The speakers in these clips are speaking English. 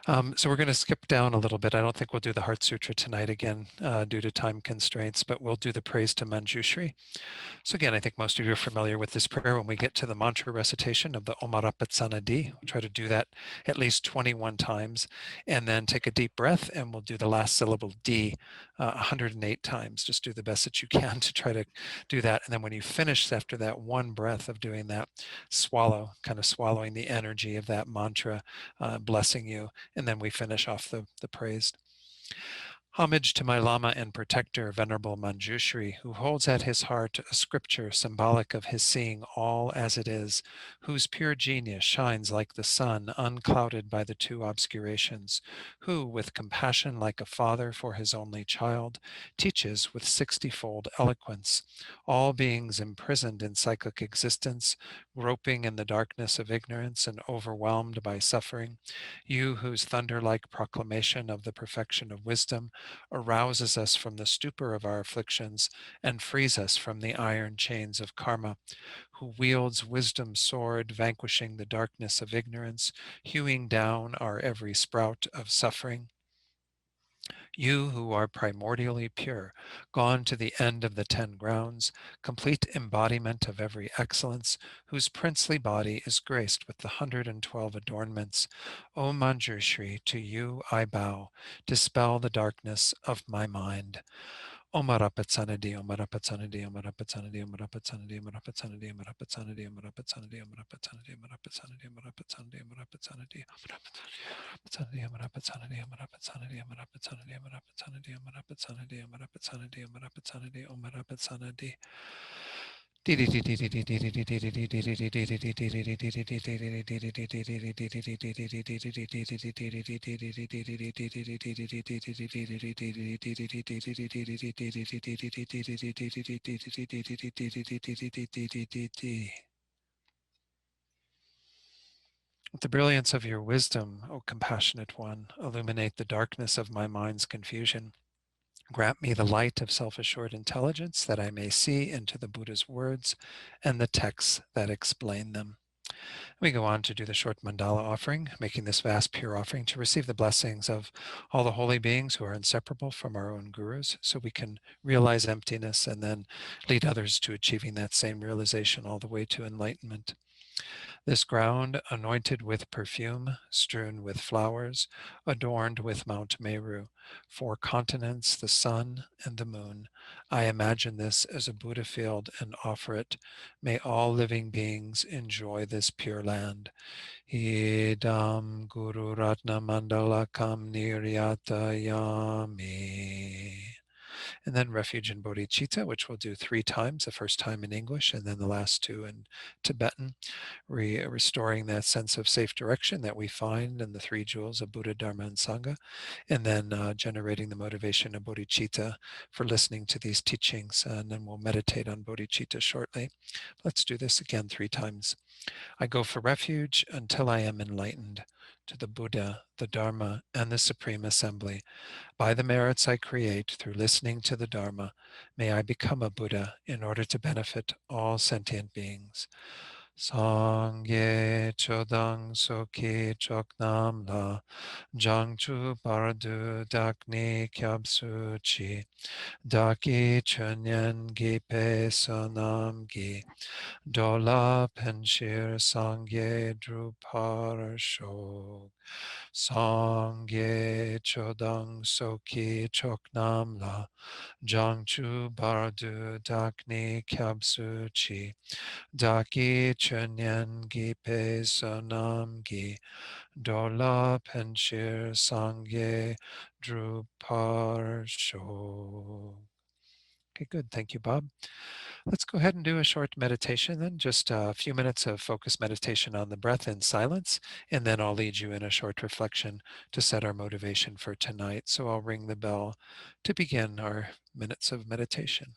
So we're going to skip down a little bit. I don't think we'll do the Heart Sutra tonight again due to time constraints, but we'll do the praise to Manjushri. So again, I think most of you are familiar with this prayer. When we get to the mantra recitation of the Omarapatsana D, we'll try to do that at least 21 times, and then take a deep breath, and we'll do the last syllable D 108 times. Just do the best that you can to try to do that. And then when you finish after that one breath of doing that, swallow, kind of swallowing the energy of that mantra, blessing you, and then we finish off the praise. Homage to my Lama and protector, Venerable Manjushri, who holds at his heart a scripture symbolic of his seeing all as it is, whose pure genius shines like the sun, unclouded by the two obscurations, who, with compassion like a father for his only child, teaches with 60-fold eloquence, all beings imprisoned in cyclic existence, groping in the darkness of ignorance and overwhelmed by suffering, you whose thunder-like proclamation of the perfection of wisdom arouses us from the stupor of our afflictions and frees us from the iron chains of karma, who wields wisdom's sword, vanquishing the darkness of ignorance, hewing down our every sprout of suffering. You who are primordially pure, gone to the end of the 10 grounds, complete embodiment of every excellence, whose princely body is graced with the 112 adornments, O Manjushri, to you I bow, dispel the darkness of my mind. Omarapatsanadi, Omarapatsanadi, Omarapatsanadi, Omarapatsanadi, Omarapatsanadi, Omarapatsanadi, Omarapatsanadi, Omarapatsanadi, Omarapatsanadi, Omarapatsanadi, Omarapatsanadi, Omarapatsanadi, Omarapatsanadi, Omarapatsanadi, Omarapatsanadi, Omarapatsanadi, Omarapatsanadi, Omarapatsanadi, Omarapatsanadi, Omarapatsanadi. With the brilliance of your wisdom, O compassionate one, illuminate the darkness of my mind's confusion. Grant me the light of self-assured intelligence that I may see into the Buddha's words and the texts that explain them. We go on to do the short mandala offering, making this vast pure offering to receive the blessings of all the holy beings who are inseparable from our own gurus, so we can realize emptiness and then lead others to achieving that same realization all the way to enlightenment. This ground, anointed with perfume, strewn with flowers, adorned with Mount Meru, 4 continents, the sun, and the moon. I imagine this as a Buddha field and offer it. May all living beings enjoy this pure land. Idam Guru Ratna Mandalakam Niryatayami. And then Refuge in Bodhicitta, which we'll do 3 times, the first time in English and then the last 2 in Tibetan, restoring that sense of safe direction that we find in the 3 jewels of Buddha, Dharma, and Sangha, and then generating the motivation of bodhicitta for listening to these teachings. And then we'll meditate on bodhicitta shortly. Let's do this again 3 times. I go for refuge until I am enlightened to the Buddha, the Dharma, and the Supreme Assembly. By the merits I create through listening to the Dharma, may I become a Buddha in order to benefit all sentient beings. Sangye chodang soki choknam la jangchu pardu dakni kyabsu chi daki chunyan gi pe sonam gi dola penshir sangye drupar shok. Sangye chodang soki choknam la jangchu bardu dakni kyabsu chi daki chunyan gi pe sonam gi dola penshir sangye drupar shok. Okay, good. Thank you, Bob. Let's go ahead and do a short meditation then, just a few minutes of focused meditation on the breath in silence, and then I'll lead you in a short reflection to set our motivation for tonight. So I'll ring the bell to begin our minutes of meditation.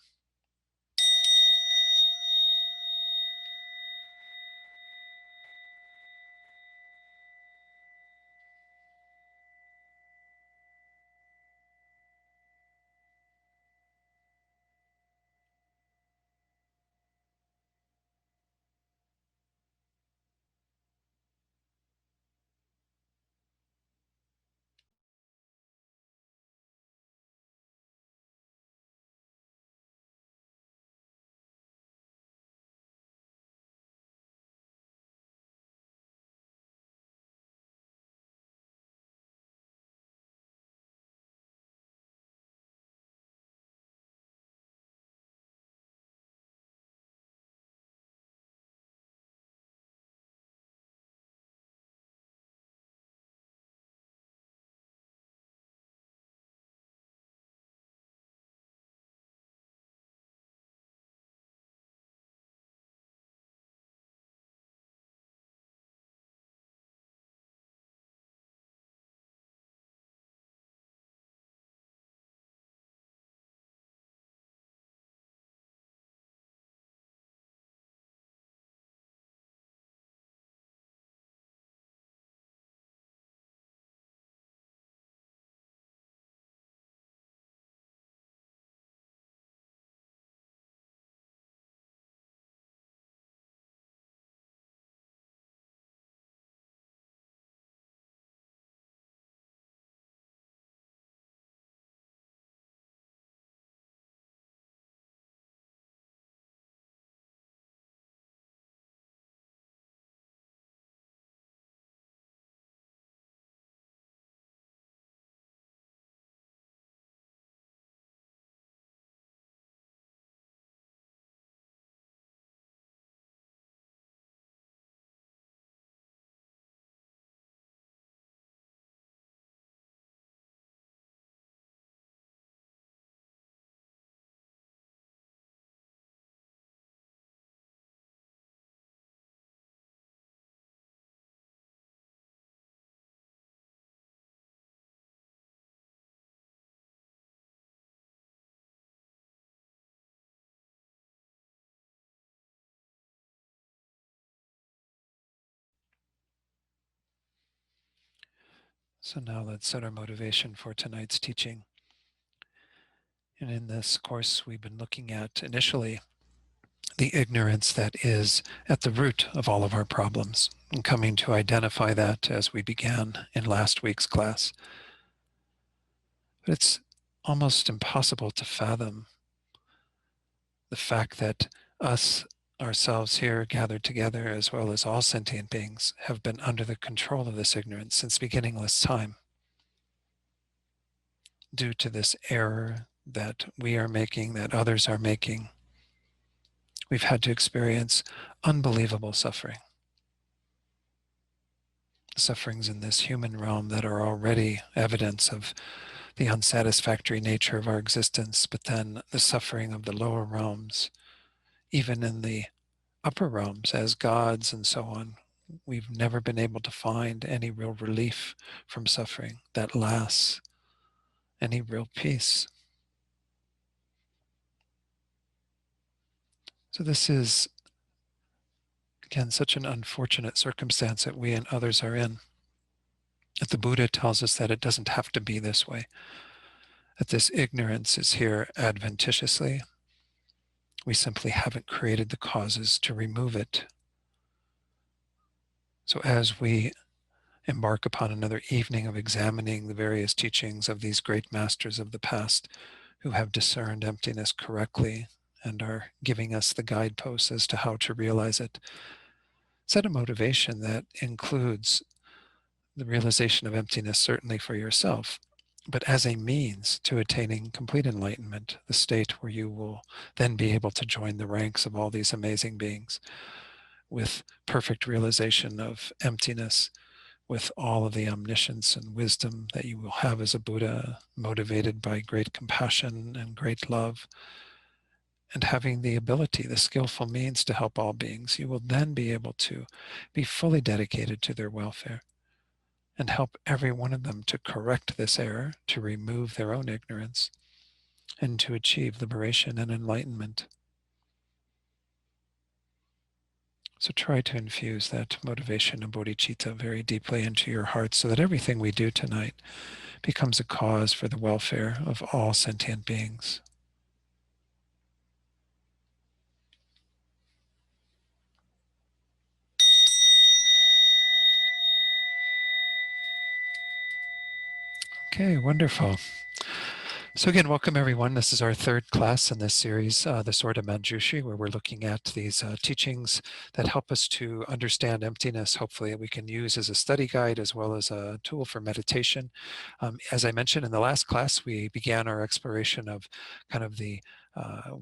So now let's set our motivation for tonight's teaching. And in this course, we've been looking at initially the ignorance that is at the root of all of our problems, and coming to identify that as we began in last week's class. But it's almost impossible to fathom the fact that us, ourselves here gathered together, as well as all sentient beings, have been under the control of this ignorance since beginningless time, due to this error that we are making, that others are making. We've had to experience unbelievable suffering. Sufferings in this human realm that are already evidence of the unsatisfactory nature of our existence, but then the suffering of the lower realms, even in the upper realms as gods and so on. We've never been able to find any real relief from suffering that lasts, any real peace. So this is, again, such an unfortunate circumstance that we and others are in. That the Buddha tells us that it doesn't have to be this way, that this ignorance is here adventitiously. We simply haven't created the causes to remove it. So as we embark upon another evening of examining the various teachings of these great masters of the past who have discerned emptiness correctly and are giving us the guideposts as to how to realize it, set a motivation that includes the realization of emptiness, certainly for yourself, but as a means to attaining complete enlightenment, the state where you will then be able to join the ranks of all these amazing beings with perfect realization of emptiness, with all of the omniscience and wisdom that you will have as a Buddha, motivated by great compassion and great love, and having the ability, the skillful means to help all beings. You will then be able to be fully dedicated to their welfare and help every one of them to correct this error, to remove their own ignorance, and to achieve liberation and enlightenment. So try to infuse that motivation of bodhicitta very deeply into your heart so that everything we do tonight becomes a cause for the welfare of all sentient beings. Okay, wonderful. So again, welcome everyone. This is our third class in this series, the Sword of Manjushri, where we're looking at these teachings that help us to understand emptiness. Hopefully we can use as a study guide as well as a tool for meditation. As I mentioned in the last class, we began our exploration of kind of the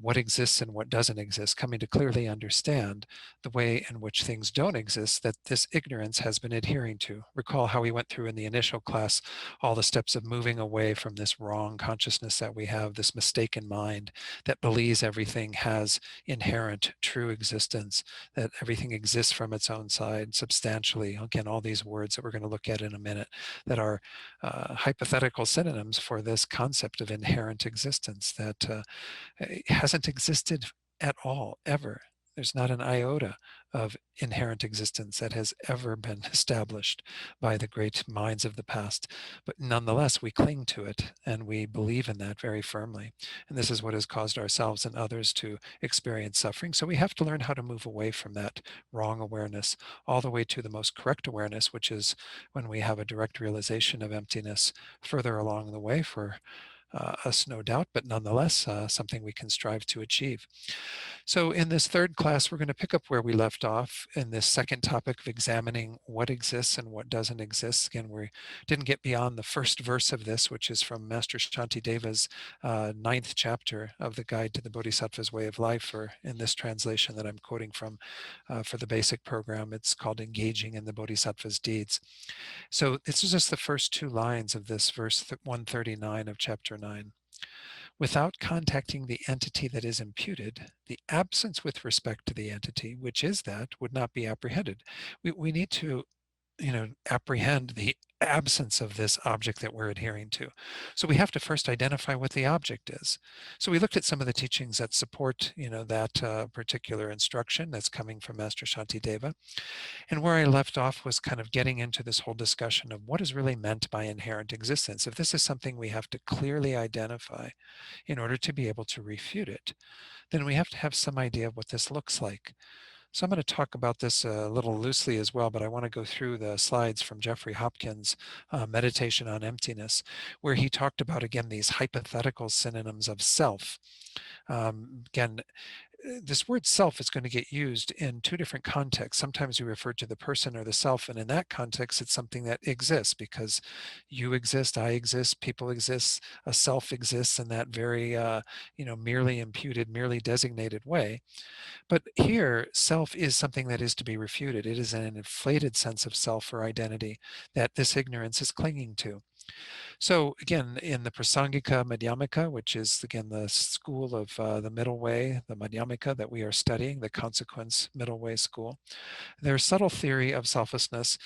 what exists and what doesn't exist, coming to clearly understand the way in which things don't exist that this ignorance has been adhering to. Recall how we went through in the initial class all the steps of moving away from this wrong consciousness that we have, this mistaken mind that believes everything has inherent true existence, that everything exists from its own side substantially. Again, all these words that we're going to look at in a minute that are hypothetical synonyms for this concept of inherent existence that hasn't existed at all, ever. There's not an iota of inherent existence that has ever been established by the great minds of the past. But nonetheless, we cling to it and we believe in that very firmly. And this is what has caused ourselves and others to experience suffering. So we have to learn how to move away from that wrong awareness all the way to the most correct awareness, which is when we have a direct realization of emptiness further along the way for us, no doubt, but nonetheless, something we can strive to achieve. So in this third class, we're going to pick up where we left off in this second topic of examining what exists and what doesn't exist. Again, we didn't get beyond the first verse of this, which is from Master Shantideva's ninth chapter of the Guide to the Bodhisattva's Way of Life, or in this translation that I'm quoting from for the basic program, it's called Engaging in the Bodhisattva's Deeds. So this is just the first two lines of this verse 139 of chapter 9. Without contacting the entity that is imputed, the absence with respect to the entity, which is that, would not be apprehended. We need to apprehend the absence of this object that we're adhering to. So we have to first identify what the object is. So we looked at some of the teachings that support, that particular instruction that's coming from Master Shantideva. And where I left off was kind of getting into this whole discussion of what is really meant by inherent existence. If this is something we have to clearly identify in order to be able to refute it, then we have to have some idea of what this looks like. So I'm going to talk about this a little loosely as well, but I want to go through the slides from Jeffrey Hopkins' Meditation on Emptiness, where he talked about, again, these hypothetical synonyms of self. Again, this word self is going to get used in two different contexts. Sometimes we refer to the person or the self, and in that context, it's something that exists because you exist, I exist, people exist, a self exists in that very, merely imputed, merely designated way. But here, self is something that is to be refuted. It is an inflated sense of self or identity that this ignorance is clinging to. So again, in the Prasangika Madhyamika, which is again the school of the middle way, the Madhyamika that we are studying, the consequence middle way school, their subtle theory of selflessness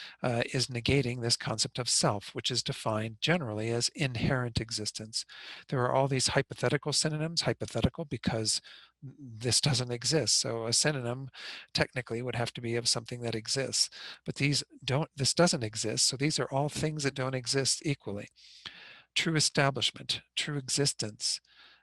is negating this concept of self, which is defined generally as inherent existence. There are all these hypothetical synonyms, hypothetical because this doesn't exist. So a synonym technically would have to be of something that exists, but this doesn't exist. So these are all things that don't exist equally. True establishment, true existence,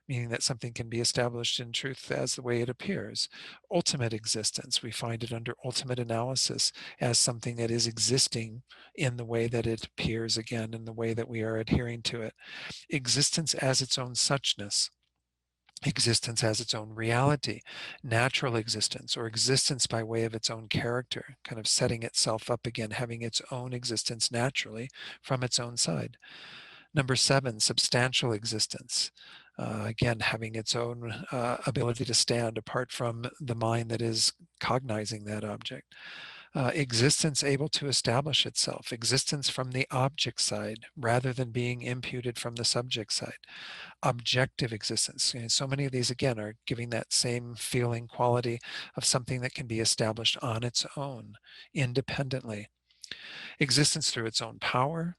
meaning that something can be established in truth as the way it appears. Ultimate existence, we find it under ultimate analysis as something that is existing in the way that it appears, again, in the way that we are adhering to it. Existence as its own suchness. Existence as its own reality, natural existence, or existence by way of its own character, kind of setting itself up again, having its own existence naturally from its own side. Number 7, substantial existence. Again, having its own ability to stand apart from the mind that is cognizing that object. Existence able to establish itself, existence from the object side rather than being imputed from the subject side. Objective existence. And so many of these, again, are giving that same feeling quality of something that can be established on its own, independently. Existence through its own power,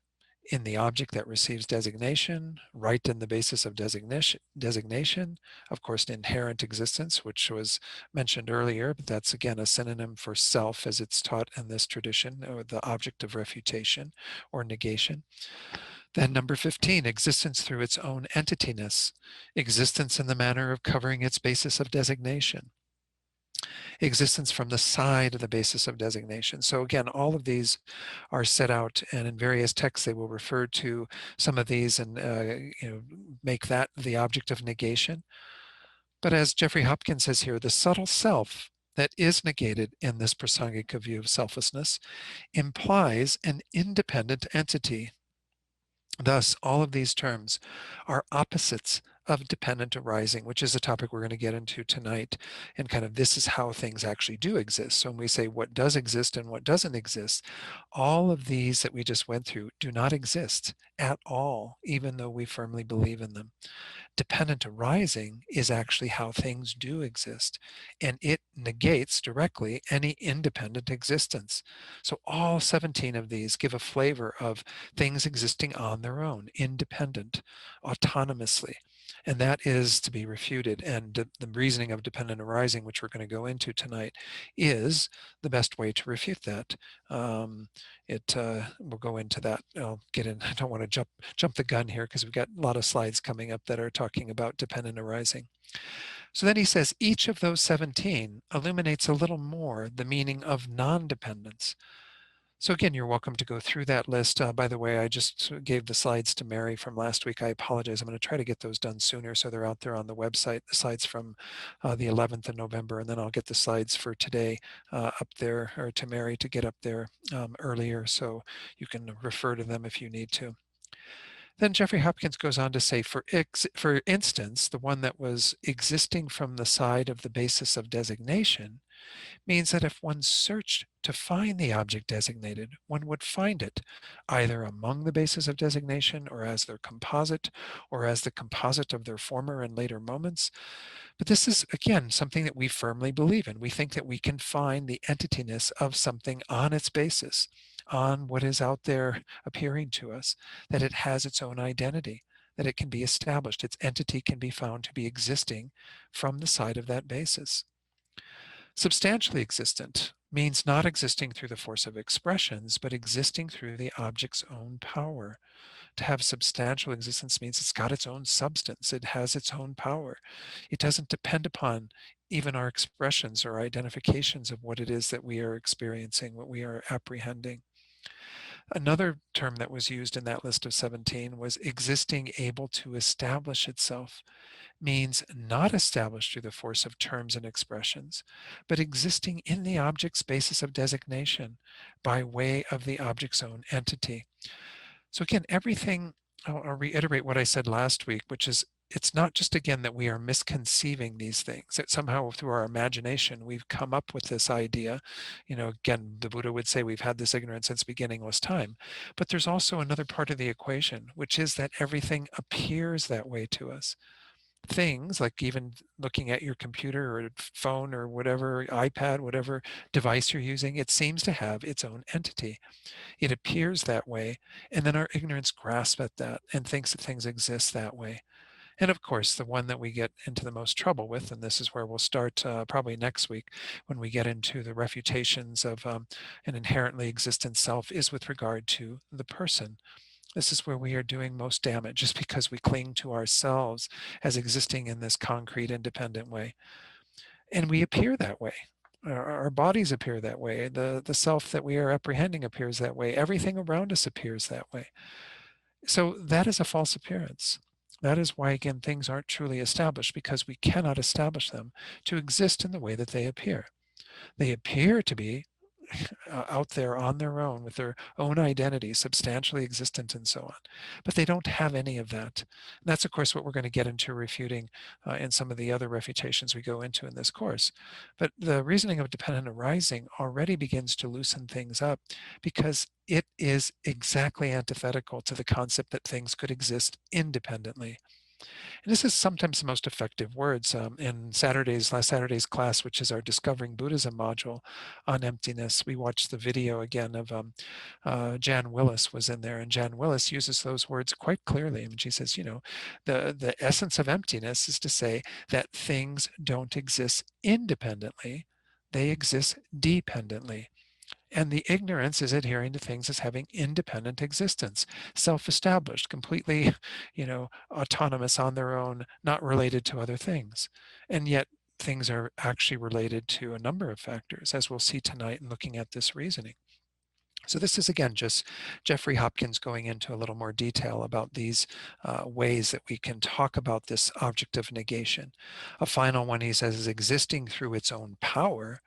in the object that receives designation, right in the basis of designation, of course, inherent existence, which was mentioned earlier, but that's again a synonym for self as it's taught in this tradition, or the object of refutation or negation. Then number 15, existence through its own entityness, existence in the manner of covering its basis of designation. Existence from the side of the basis of designation. So again, all of these are set out, and in various texts they will refer to some of these and make that the object of negation. But as Jeffrey Hopkins says here, the subtle self that is negated in this Prasangika view of selflessness implies an independent entity. Thus, all of these terms are opposites of dependent arising, which is a topic we're going to get into tonight. And kind of this is how things actually do exist. So when we say what does exist and what doesn't exist, all of these that we just went through do not exist at all, even though we firmly believe in them. Dependent arising is actually how things do exist, and it negates directly any independent existence. So all 17 of these give a flavor of things existing on their own, independent, autonomously. And that is to be refuted. And the reasoning of dependent arising, which we're going to go into tonight, is the best way to refute that. We'll go into that. I'll get in. I don't want to jump the gun here because we've got a lot of slides coming up that are talking about dependent arising. So then he says each of those 17 illuminates a little more the meaning of non-dependence. So again, you're welcome to go through that list. By the way, I just gave the slides to Mary from last week. I apologize. I'm going to try to get those done sooner so they're out there on the website, the slides from the 11th of November, and then I'll get the slides for today up there, or to Mary to get up there earlier so you can refer to them if you need to. Then Jeffrey Hopkins goes on to say, for instance, the one that was existing from the side of the basis of designation means that if one searched to find the object designated, one would find it either among the bases of designation or as their composite or as the composite of their former and later moments. But this is, again, something that we firmly believe in. We think that we can find the entityness of something on its basis. on what is out there appearing to us, that it has its own identity, that it can be established, its entity can be found to be existing from the side of that basis. Substantially existent means not existing through the force of expressions, but existing through the object's own power. To have substantial existence means it's got its own substance, it has its own power. It doesn't depend upon even our expressions or identifications of what it is that we are experiencing, what we are apprehending. Another term that was used in that list of 17 was existing able to establish itself, means not established through the force of terms and expressions, but existing in the object's basis of designation by way of the object's own entity. So again, everything, I'll reiterate what I said last week, which is it's not just, again, that we are misconceiving these things, that somehow through our imagination we've come up with this idea. Again, the Buddha would say we've had this ignorance since beginningless time. But there's also another part of the equation, which is that everything appears that way to us. Things like even looking at your computer or phone or whatever, iPad, whatever device you're using, it seems to have its own entity. It appears that way, and then our ignorance grasps at that and thinks that things exist that way. And of course, the one that we get into the most trouble with, and this is where we'll start probably next week when we get into the refutations of an inherently existent self, is with regard to the person. This is where we are doing most damage, just because we cling to ourselves as existing in this concrete, independent way. And we appear that way. Our bodies appear that way. The self that we are apprehending appears that way. Everything around us appears that way. So that is a false appearance. That is why, again, things aren't truly established, because we cannot establish them to exist in the way that they appear. They appear to be out there on their own with their own identity, substantially existent and so on. But they don't have any of that. And that's, of course, what we're going to get into refuting in some of the other refutations we go into in this course. But the reasoning of dependent arising already begins to loosen things up, because it is exactly antithetical to the concept that things could exist independently. And this is sometimes the most effective words. In last Saturday's class, which is our Discovering Buddhism module on emptiness, we watched the video again of Jan Willis was in there, and Jan Willis uses those words quite clearly. I mean, she says, the essence of emptiness is to say that things don't exist independently, they exist dependently. And the ignorance is adhering to things as having independent existence, self-established, completely, autonomous on their own, not related to other things. And yet things are actually related to a number of factors, as we'll see tonight in looking at this reasoning. So this is, again, just Jeffrey Hopkins going into a little more detail about these ways that we can talk about this object of negation. A final one, he says, is existing through its own power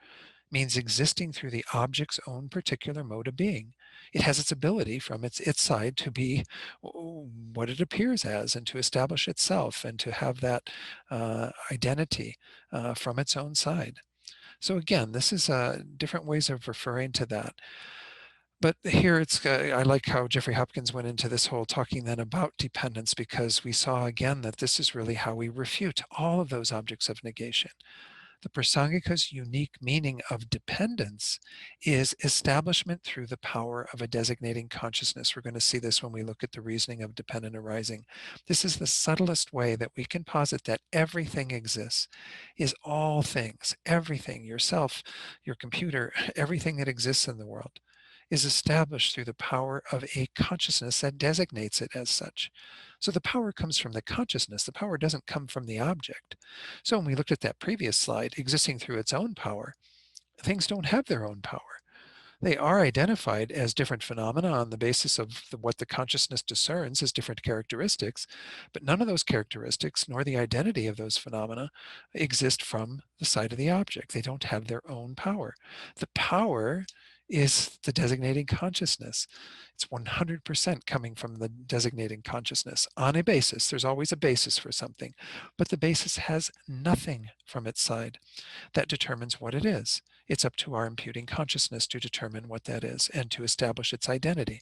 means existing through the object's own particular mode of being. It has its ability from its side to be what it appears as, and to establish itself, and to have that identity from its own side. So again, this is different ways of referring to that. But here I like how Jeffrey Hopkins went into this whole talking then about dependence, because we saw again that this is really how we refute all of those objects of negation. The Prasangika's unique meaning of dependence is establishment through the power of a designating consciousness. We're going to see this when we look at the reasoning of dependent arising. This is the subtlest way that we can posit that everything exists, is all things, everything, yourself, your computer, everything that exists in the world is established through the power of a consciousness that designates it as such. So the power comes from the consciousness. The power doesn't come from the object. So when we looked at that previous slide, existing through its own power, things don't have their own power. They are identified as different phenomena on the basis of what the consciousness discerns as different characteristics, but none of those characteristics, nor the identity of those phenomena, exist from the side of the object. They don't have their own power. The power is the designating consciousness. It's 100% coming from the designating consciousness on a basis. There's always a basis for something, but the basis has nothing from its side that determines what it is. It's up to our imputing consciousness to determine what that is and to establish its identity.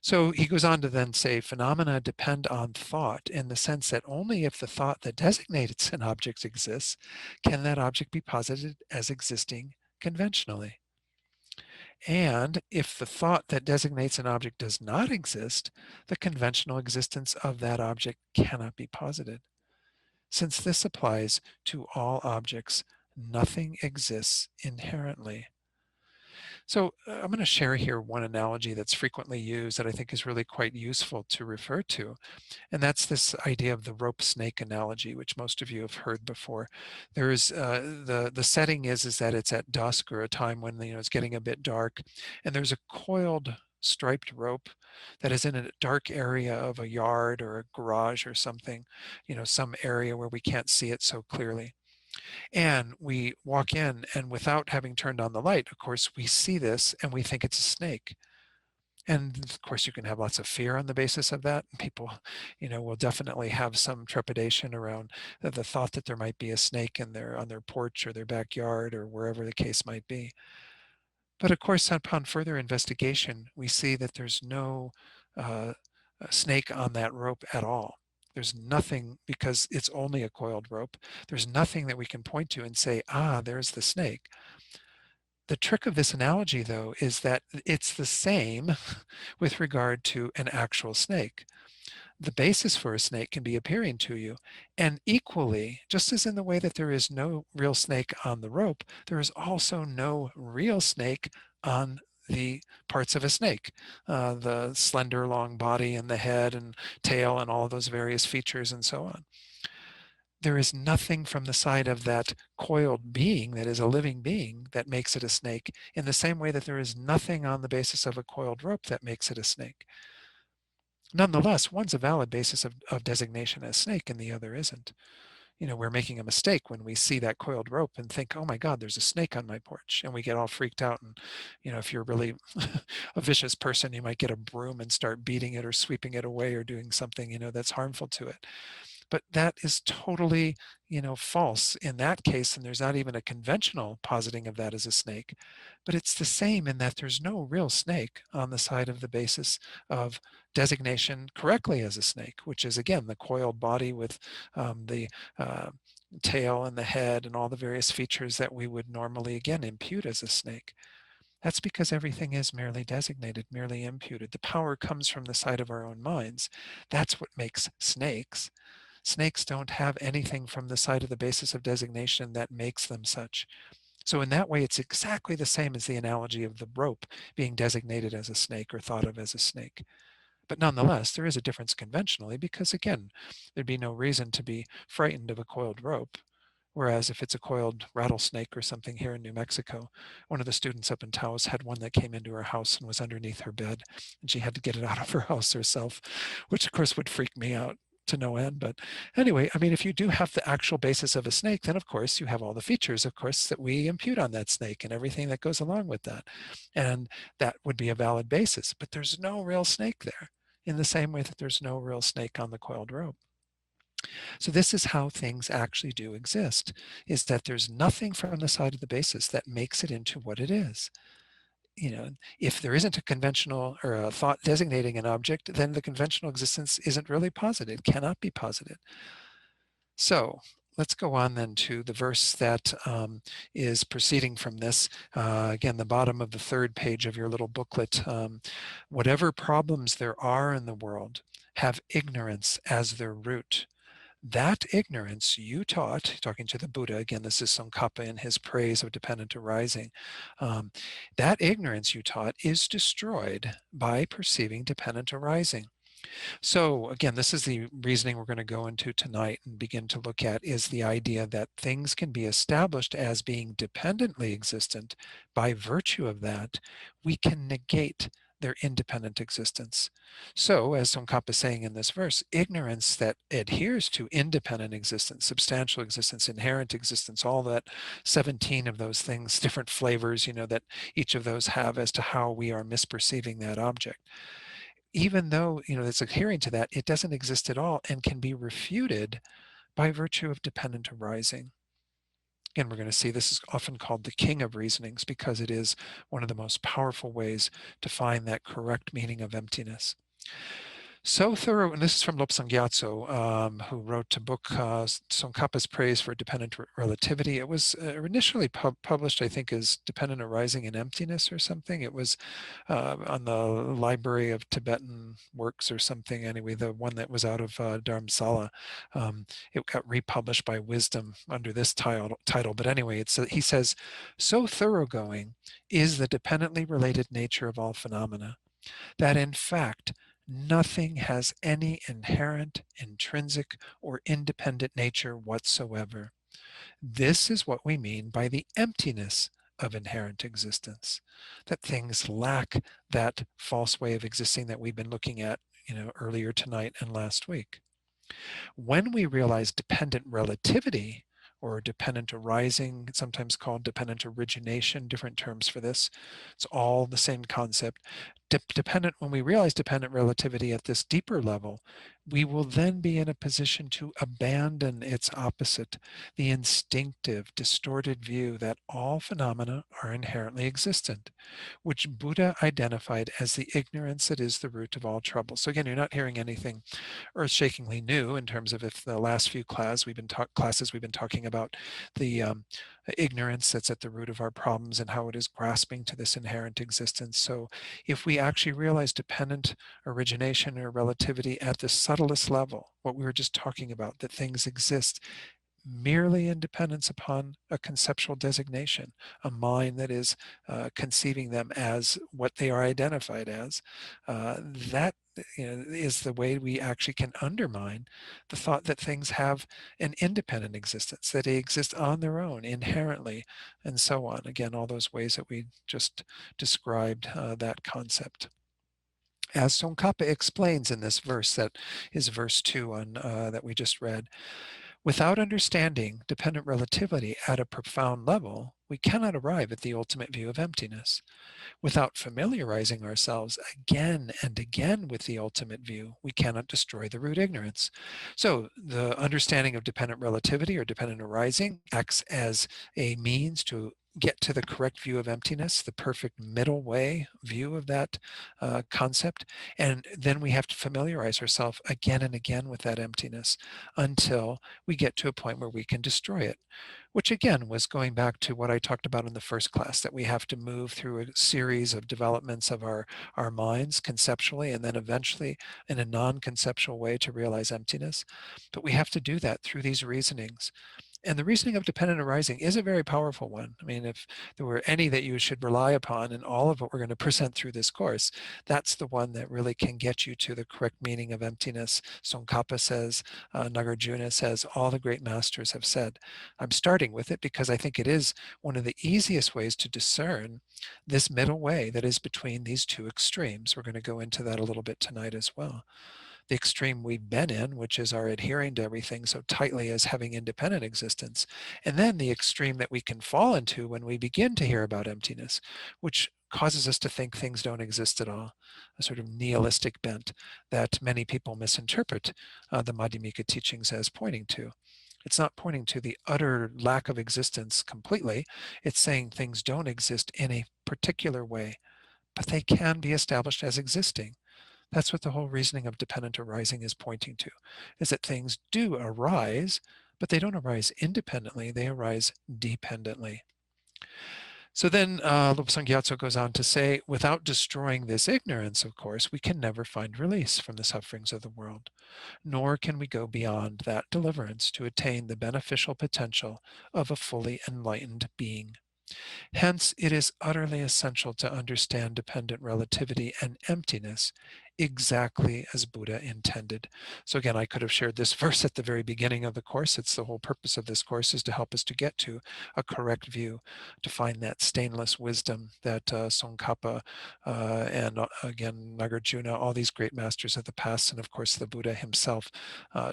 So he goes on to then say phenomena depend on thought, in the sense that only if the thought that designates an object exists can that object be posited as existing conventionally. And if the thought that designates an object does not exist, the conventional existence of that object cannot be posited. Since this applies to all objects, nothing exists inherently. So I'm going to share here one analogy that's frequently used that I think is really quite useful to refer to. And that's this idea of the rope snake analogy, which most of you have heard before. There's the setting is that it's at dusk or a time when it's getting a bit dark, and there's a coiled striped rope that is in a dark area of a yard or a garage or something, some area where we can't see it so clearly. And we walk in, and without having turned on the light, of course, we see this and we think it's a snake. And of course, you can have lots of fear on the basis of that. People, will definitely have some trepidation around the thought that there might be a snake on their porch or their backyard or wherever the case might be. But of course, upon further investigation, we see that there's no uh, snake on that rope at all. There's nothing, because it's only a coiled rope. There's nothing that we can point to and say, there's the snake. The trick of this analogy, though, is that it's the same with regard to an actual snake. The basis for a snake can be appearing to you. And equally, just as in the way that there is no real snake on the rope, there is also no real snake on the parts of a snake, the slender long body and the head and tail and all of those various features and so on. There is nothing from the side of that coiled being that is a living being that makes it a snake, in the same way that there is nothing on the basis of a coiled rope that makes it a snake. Nonetheless, one's a valid basis of designation as snake and the other isn't. We're making a mistake when we see that coiled rope and think, oh my God, there's a snake on my porch. And we get all freaked out. And, if you're really a vicious person, you might get a broom and start beating it or sweeping it away or doing something, that's harmful to it. But that is totally, false in that case, and there's not even a conventional positing of that as a snake. But it's the same in that there's no real snake on the side of the basis of designation correctly as a snake, which is, again, the coiled body with the tail and the head and all the various features that we would normally, again, impute as a snake. That's because everything is merely designated, merely imputed. The power comes from the side of our own minds. That's what makes snakes. Snakes don't have anything from the side of the basis of designation that makes them such. So in that way, it's exactly the same as the analogy of the rope being designated as a snake or thought of as a snake. But nonetheless, there is a difference conventionally because, again, there'd be no reason to be frightened of a coiled rope. Whereas if it's a coiled rattlesnake or something here in New Mexico, one of the students up in Taos had one that came into her house and was underneath her bed, and she had to get it out of her house herself, which of course would freak me out to no end. But anyway, I mean, if you do have the actual basis of a snake, then of course you have all the features, of course, that we impute on that snake and everything that goes along with that. And that would be a valid basis, but there's no real snake there, in the same way that there's no real snake on the coiled rope. So this is how things actually do exist, is that there's nothing from the side of the basis that makes it into what it is. If there isn't a conventional or a thought designating an object, then the conventional existence isn't really posited, cannot be posited. So let's go on then to the verse that is proceeding from this. Again, the bottom of the third page of your little booklet. Whatever problems there are in the world, have ignorance as their root. That ignorance you taught, talking to the Buddha, again, this is Tsongkhapa in his praise of dependent arising. That ignorance you taught is destroyed by perceiving dependent arising. So again, this is the reasoning we're going to go into tonight and begin to look at, is the idea that things can be established as being dependently existent. By virtue of that, we can negate their independent existence. So, as Tsongkhapa is saying in this verse, ignorance that adheres to independent existence, substantial existence, inherent existence, all that 17 of those things, different flavors, that each of those have as to how we are misperceiving that object. Even though, it's adhering to that, it doesn't exist at all and can be refuted by virtue of dependent arising. Again, we're going to see this is often called the king of reasonings because it is one of the most powerful ways to find that correct meaning of emptiness. So thorough, and this is from Lobsang Gyatso, who wrote a book, Tsongkhapa's Praise for Dependent Relativity. It was initially published, I think, as Dependent Arising in Emptiness or something. It was on the Library of Tibetan Works or something. Anyway, the one that was out of Dharamsala. It got republished by Wisdom under this title. But anyway, he says, so thoroughgoing is the dependently related nature of all phenomena that in fact, nothing has any inherent, intrinsic, or independent nature whatsoever. This is what we mean by the emptiness of inherent existence, that things lack that false way of existing that we've been looking at, earlier tonight and last week. When we realize dependent relativity, or dependent arising, sometimes called dependent origination, different terms for this. It's all the same concept. When we realize dependent relativity at this deeper level, we will then be in a position to abandon its opposite, the instinctive, distorted view that all phenomena are inherently existent, which Buddha identified as the ignorance that is the root of all trouble. So again, you're not hearing anything earth-shakingly new in terms of if the last few classes we've been talking about the ignorance that's at the root of our problems and how it is grasping to this inherent existence. So if we actually realize dependent origination or relativity at the subtlest level, what we were just talking about, that things exist merely in dependence upon a conceptual designation, a mind that is conceiving them as what they are identified as, that is the way we actually can undermine the thought that things have an independent existence, that they exist on their own inherently, and so on. Again, all those ways that we just described that concept. As Tsongkhapa explains in this verse, that is verse 2 that we just read, without understanding dependent relativity at a profound level, we cannot arrive at the ultimate view of emptiness. Without familiarizing ourselves again and again with the ultimate view, we cannot destroy the root ignorance. So the understanding of dependent relativity or dependent arising acts as a means to get to the correct view of emptiness, the perfect middle way view of that concept. And then we have to familiarize ourselves again and again with that emptiness until we get to a point where we can destroy it, which again was going back to what I talked about in the first class, that we have to move through a series of developments of our minds conceptually, and then eventually in a non-conceptual way to realize emptiness. But we have to do that through these reasonings. And the reasoning of dependent arising is a very powerful one. I mean, if there were any that you should rely upon in all of what we're going to present through this course, that's the one that really can get you to the correct meaning of emptiness. Tsongkhapa says, Nagarjuna says, all the great masters have said. I'm starting with it because I think it is one of the easiest ways to discern this middle way that is between these two extremes. We're going to go into that a little bit tonight as well. The extreme we've been in, which is our adhering to everything so tightly as having independent existence, and then the extreme that we can fall into when we begin to hear about emptiness, which causes us to think things don't exist at all, a sort of nihilistic bent that many people misinterpret the Madhyamika teachings as pointing to. It's not pointing to the utter lack of existence completely. It's saying things don't exist in a particular way, but they can be established as existing. That's what the whole reasoning of dependent arising is pointing to, is that things do arise, but they don't arise independently, they arise dependently. So then Lobsang Gyatso goes on to say, without destroying this ignorance, of course, we can never find release from the sufferings of the world, nor can we go beyond that deliverance to attain the beneficial potential of a fully enlightened being. Hence, it is utterly essential to understand dependent relativity and emptiness exactly as Buddha intended. So again, I could have shared this verse at the very beginning of the course. It's the whole purpose of this course is to help us to get to a correct view, to find that stainless wisdom that Tsongkhapa and again, Nagarjuna, all these great masters of the past, and of course the Buddha himself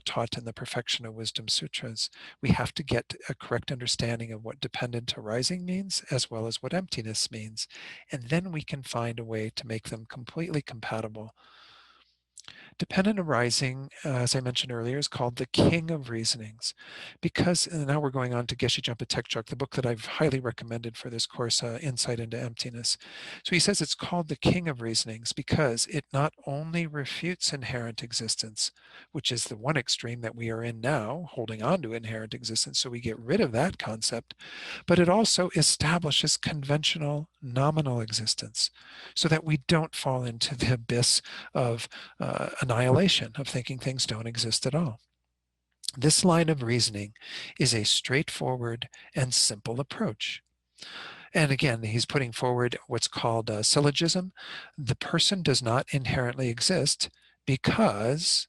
taught in the Perfection of Wisdom Sutras. We have to get a correct understanding of what dependent arising means, as well as what emptiness means. And then we can find a way to make them completely compatible. Dependent arising, as I mentioned earlier, is called the king of reasonings, because, and now we're going on to Geshe Jumpa Tekchok, the book that I've highly recommended for this course, Insight into Emptiness. So he says it's called the king of reasonings because it not only refutes inherent existence, which is the one extreme that we are in now, holding on to inherent existence, so we get rid of that concept, but it also establishes conventional nominal existence so that we don't fall into the abyss of annihilation, of thinking things don't exist at all. This line of reasoning is a straightforward and simple approach. And again, he's putting forward what's called a syllogism. The person does not inherently exist because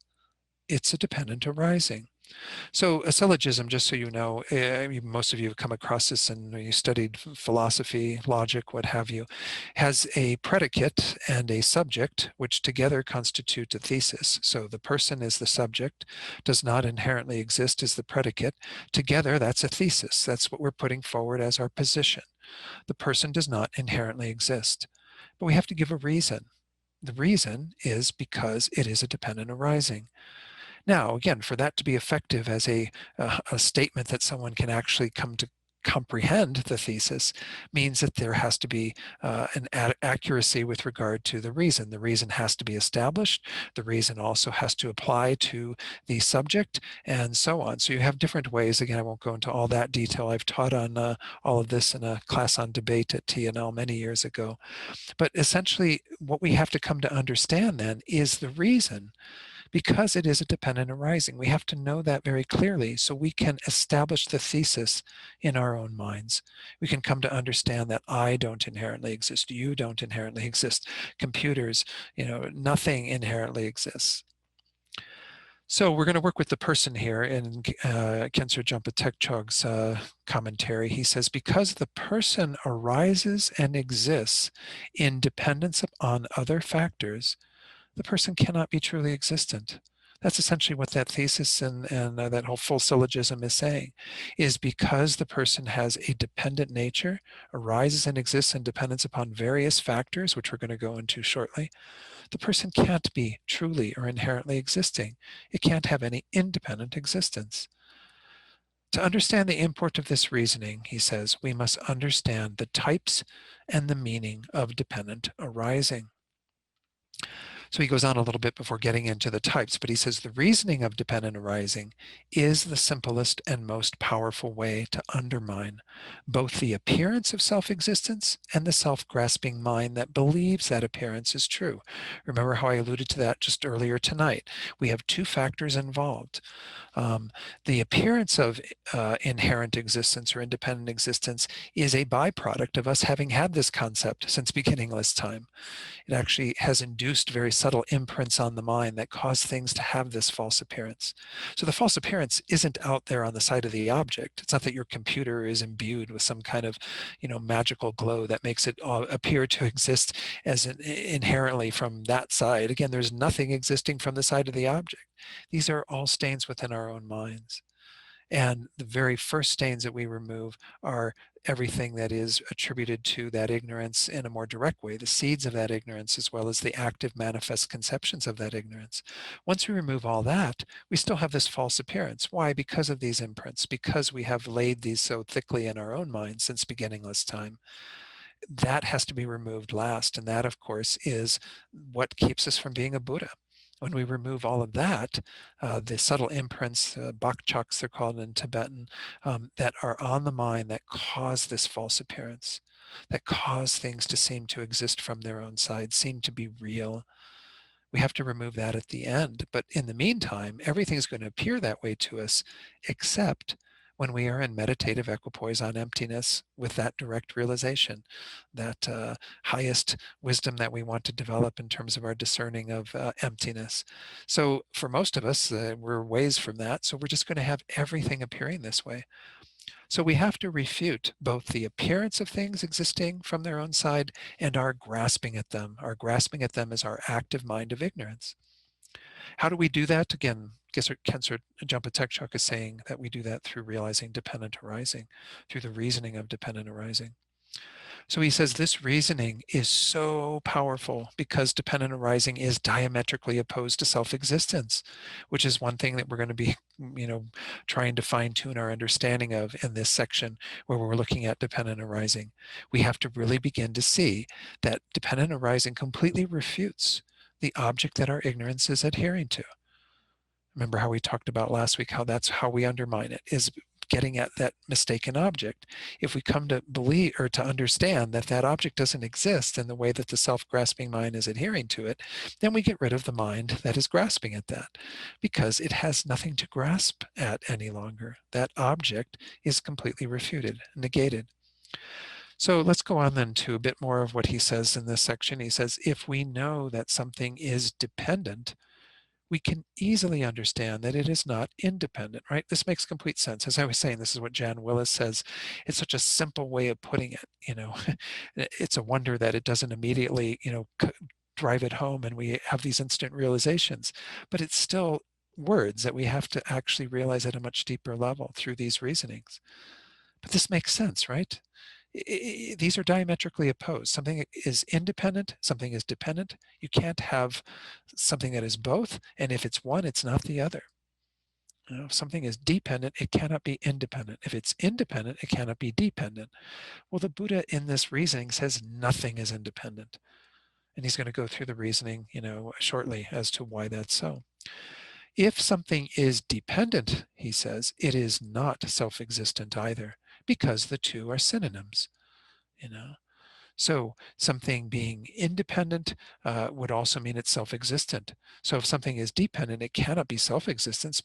it's a dependent arising. So a syllogism, just so you know, most of you have come across this and you studied philosophy, logic, what have you, has a predicate and a subject, which together constitute a thesis. So the person is the subject, does not inherently exist as the predicate. Together, that's a thesis. That's what we're putting forward as our position. The person does not inherently exist. But we have to give a reason. The reason is because it is a dependent arising. Now, again, for that to be effective as a statement that someone can actually come to comprehend the thesis means that there has to be an accuracy with regard to the reason. The reason has to be established. The reason also has to apply to the subject and so on. So you have different ways. Again, I won't go into all that detail. I've taught on all of this in a class on debate at TNL many years ago. But essentially, what we have to come to understand then is the reason, because it is a dependent arising. We have to know that very clearly so we can establish the thesis in our own minds. We can come to understand that I don't inherently exist, you don't inherently exist, computers, nothing inherently exists. So we're going to work with the person here in Khensur Jumpa Tekchog's commentary. He says, because the person arises and exists in dependence upon other factors, the person cannot be truly existent. That's essentially what that thesis and that whole full syllogism is saying, is because the person has a dependent nature, arises and exists in dependence upon various factors, which we're going to go into shortly, the person can't be truly or inherently existing. It can't have any independent existence. To understand the import of this reasoning, he says, we must understand the types and the meaning of dependent arising. So he goes on a little bit before getting into the types, but he says the reasoning of dependent arising is the simplest and most powerful way to undermine both the appearance of self-existence and the self-grasping mind that believes that appearance is true. Remember how I alluded to that just earlier tonight. We have two factors involved. The appearance of inherent existence or independent existence is a byproduct of us having had this concept since beginningless time. It actually has induced very subtle imprints on the mind that cause things to have this false appearance. So the false appearance isn't out there on the side of the object. It's not that your computer is imbued with some kind of, magical glow that makes it appear to exist as inherently from that side. Again, there's nothing existing from the side of the object. These are all stains within our own minds. And the very first stains that we remove are everything that is attributed to that ignorance in a more direct way, the seeds of that ignorance, as well as the active manifest conceptions of that ignorance. Once we remove all that, we still have this false appearance. Why? Because of these imprints, because we have laid these so thickly in our own minds since beginningless time. That has to be removed last. And that, of course, is what keeps us from being a Buddha. When we remove all of that, the subtle imprints, bakchaks they're called in Tibetan, that are on the mind that cause this false appearance, that cause things to seem to exist from their own side, seem to be real. We have to remove that at the end. But in the meantime, everything's going to appear that way to us, except when we are in meditative equipoise on emptiness with that direct realization, that highest wisdom that we want to develop in terms of our discerning of emptiness. So for most of us, we're ways from that. So we're just going to have everything appearing this way. So we have to refute both the appearance of things existing from their own side and our grasping at them. Our grasping at them is our active mind of ignorance. How do we do that? Again, Khensur Jumpa Tekchok is saying that we do that through realizing dependent arising, through the reasoning of dependent arising. So he says this reasoning is so powerful because dependent arising is diametrically opposed to self-existence, which is one thing that we're going to be, trying to fine-tune our understanding of in this section where we're looking at dependent arising. We have to really begin to see that dependent arising completely refutes the object that our ignorance is adhering to. Remember how we talked about last week, how that's how we undermine it, is getting at that mistaken object. If we come to believe or to understand that that object doesn't exist in the way that the self-grasping mind is adhering to it, then we get rid of the mind that is grasping at that, because it has nothing to grasp at any longer. That object is completely refuted, negated. So let's go on then to a bit more of what he says in this section. He says, if we know that something is dependent, we can easily understand that it is not independent, right? This makes complete sense. As I was saying, this is what Jan Willis says. It's such a simple way of putting it, It's a wonder that it doesn't immediately, drive it home and we have these instant realizations. But it's still words that we have to actually realize at a much deeper level through these reasonings. But this makes sense, right? These are diametrically opposed. Something is independent, something is dependent. You can't have something that is both, and if it's one, it's not the other. If something is dependent, it cannot be independent. If it's independent, it cannot be dependent. Well, the Buddha in this reasoning says nothing is independent. And he's going to go through the reasoning, shortly as to why that's so. If something is dependent, he says, it is not self-existent either, because the two are synonyms, you know. So something being independent would also mean it's self-existent. So if something is dependent, it cannot be self-existent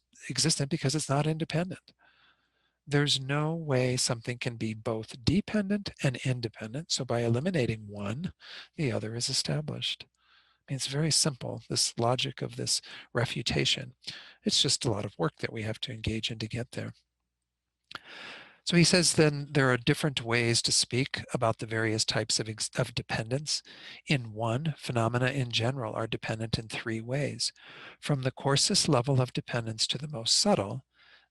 because it's not independent. There's no way something can be both dependent and independent. So by eliminating one, the other is established. I mean, it's very simple, this logic of this refutation. It's just a lot of work that we have to engage in to get there. So he says then there are different ways to speak about the various types of dependence. In one, phenomena in general are dependent in three ways. From the coarsest level of dependence to the most subtle,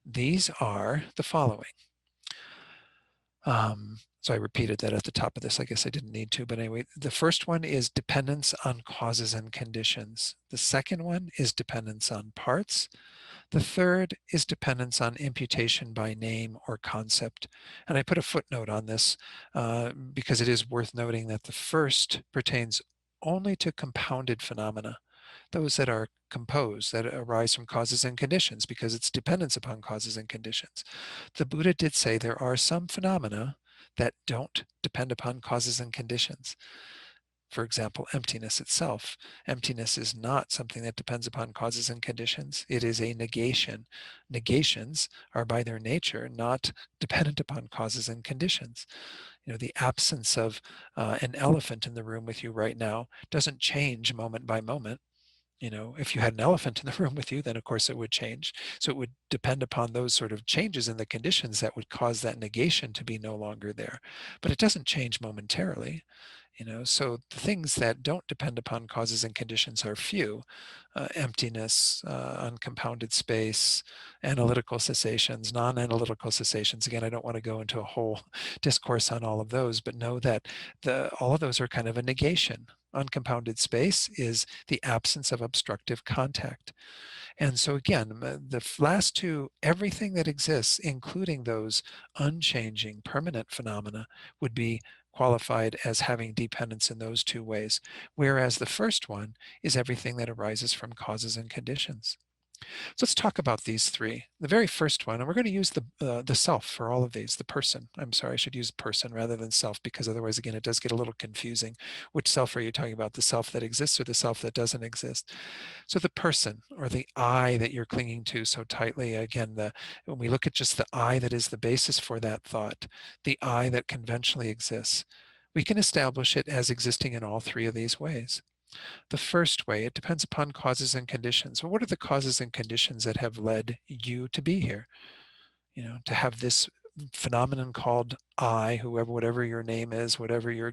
these are the following. So I repeated that at the top of this. I guess I didn't need to, but anyway, the first one is dependence on causes and conditions. The second one is dependence on parts. The third is dependence on imputation by name or concept. And I put a footnote on this because it is worth noting that the first pertains only to compounded phenomena, those that are composed, that arise from causes and conditions, because it's dependence upon causes and conditions. The Buddha did say there are some phenomena that don't depend upon causes and conditions. For example, emptiness itself. Emptiness is not something that depends upon causes and conditions. It is a negation. Negations are by their nature not dependent upon causes and conditions. The absence of an elephant in the room with you right now doesn't change moment by moment. If you had an elephant in the room with you, then of course it would change. So it would depend upon those sort of changes in the conditions that would cause that negation to be no longer there. But it doesn't change momentarily. So the things that don't depend upon causes and conditions are few. Emptiness, uncompounded space, analytical cessations, non-analytical cessations. Again, I don't want to go into a whole discourse on all of those, but know that all of those are kind of a negation. Uncompounded space is the absence of obstructive contact. And so again, the last two, everything that exists, including those unchanging permanent phenomena, would be qualified as having dependence in those two ways, whereas the first one is everything that arises from causes and conditions. So let's talk about these three. The very first one, and we're going to use the self for all of these, the person. I'm sorry, I should use person rather than self, because otherwise, again, it does get a little confusing. Which self are you talking about, the self that exists or the self that doesn't exist? So the person, or the I that you're clinging to so tightly, again, when we look at just the I that is the basis for that thought, the I that conventionally exists, we can establish it as existing in all three of these ways. The first way, it depends upon causes and conditions. Well, what are the causes and conditions that have led you to be here? To have this phenomenon called I, whatever your name is, whatever your,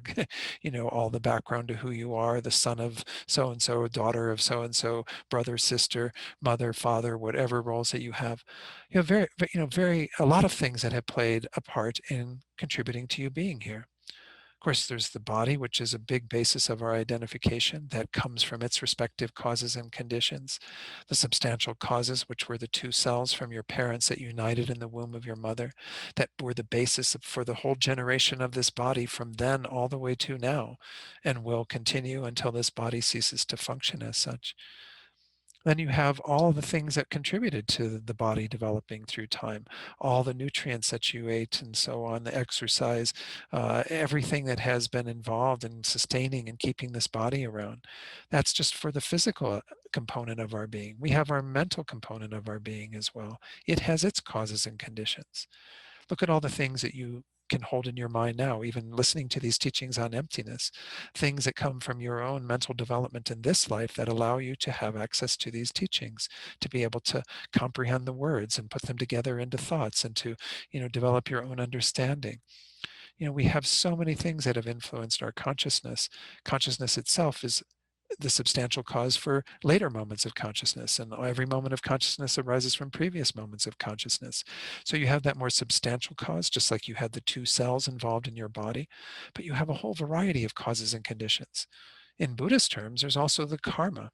all the background to who you are, the son of so-and-so, daughter of so-and-so, brother, sister, mother, father, whatever roles that you have. A lot of things that have played a part in contributing to you being here. course, there's the body, which is a big basis of our identification that comes from its respective causes and conditions. The substantial causes, which were the two cells from your parents that united in the womb of your mother, that were the basis for the whole generation of this body from then all the way to now, and will continue until this body ceases to function as such. Then you have all the things that contributed to the body developing through time, all the nutrients that you ate and so on, the exercise, everything that has been involved in sustaining and keeping this body around. That's just for the physical component of our being. We have our mental component of our being as well. It has its causes and conditions. Look at all the things that you can hold in your mind now, even listening to these teachings on emptiness, things that come from your own mental development in this life that allow you to have access to these teachings, to be able to comprehend the words and put them together into thoughts and to, develop your own understanding. We have so many things that have influenced our consciousness. Consciousness itself is the substantial cause for later moments of consciousness, and every moment of consciousness arises from previous moments of consciousness. So you have that more substantial cause, just like you had the two cells involved in your body, but you have a whole variety of causes and conditions. In Buddhist terms, there's also the karma.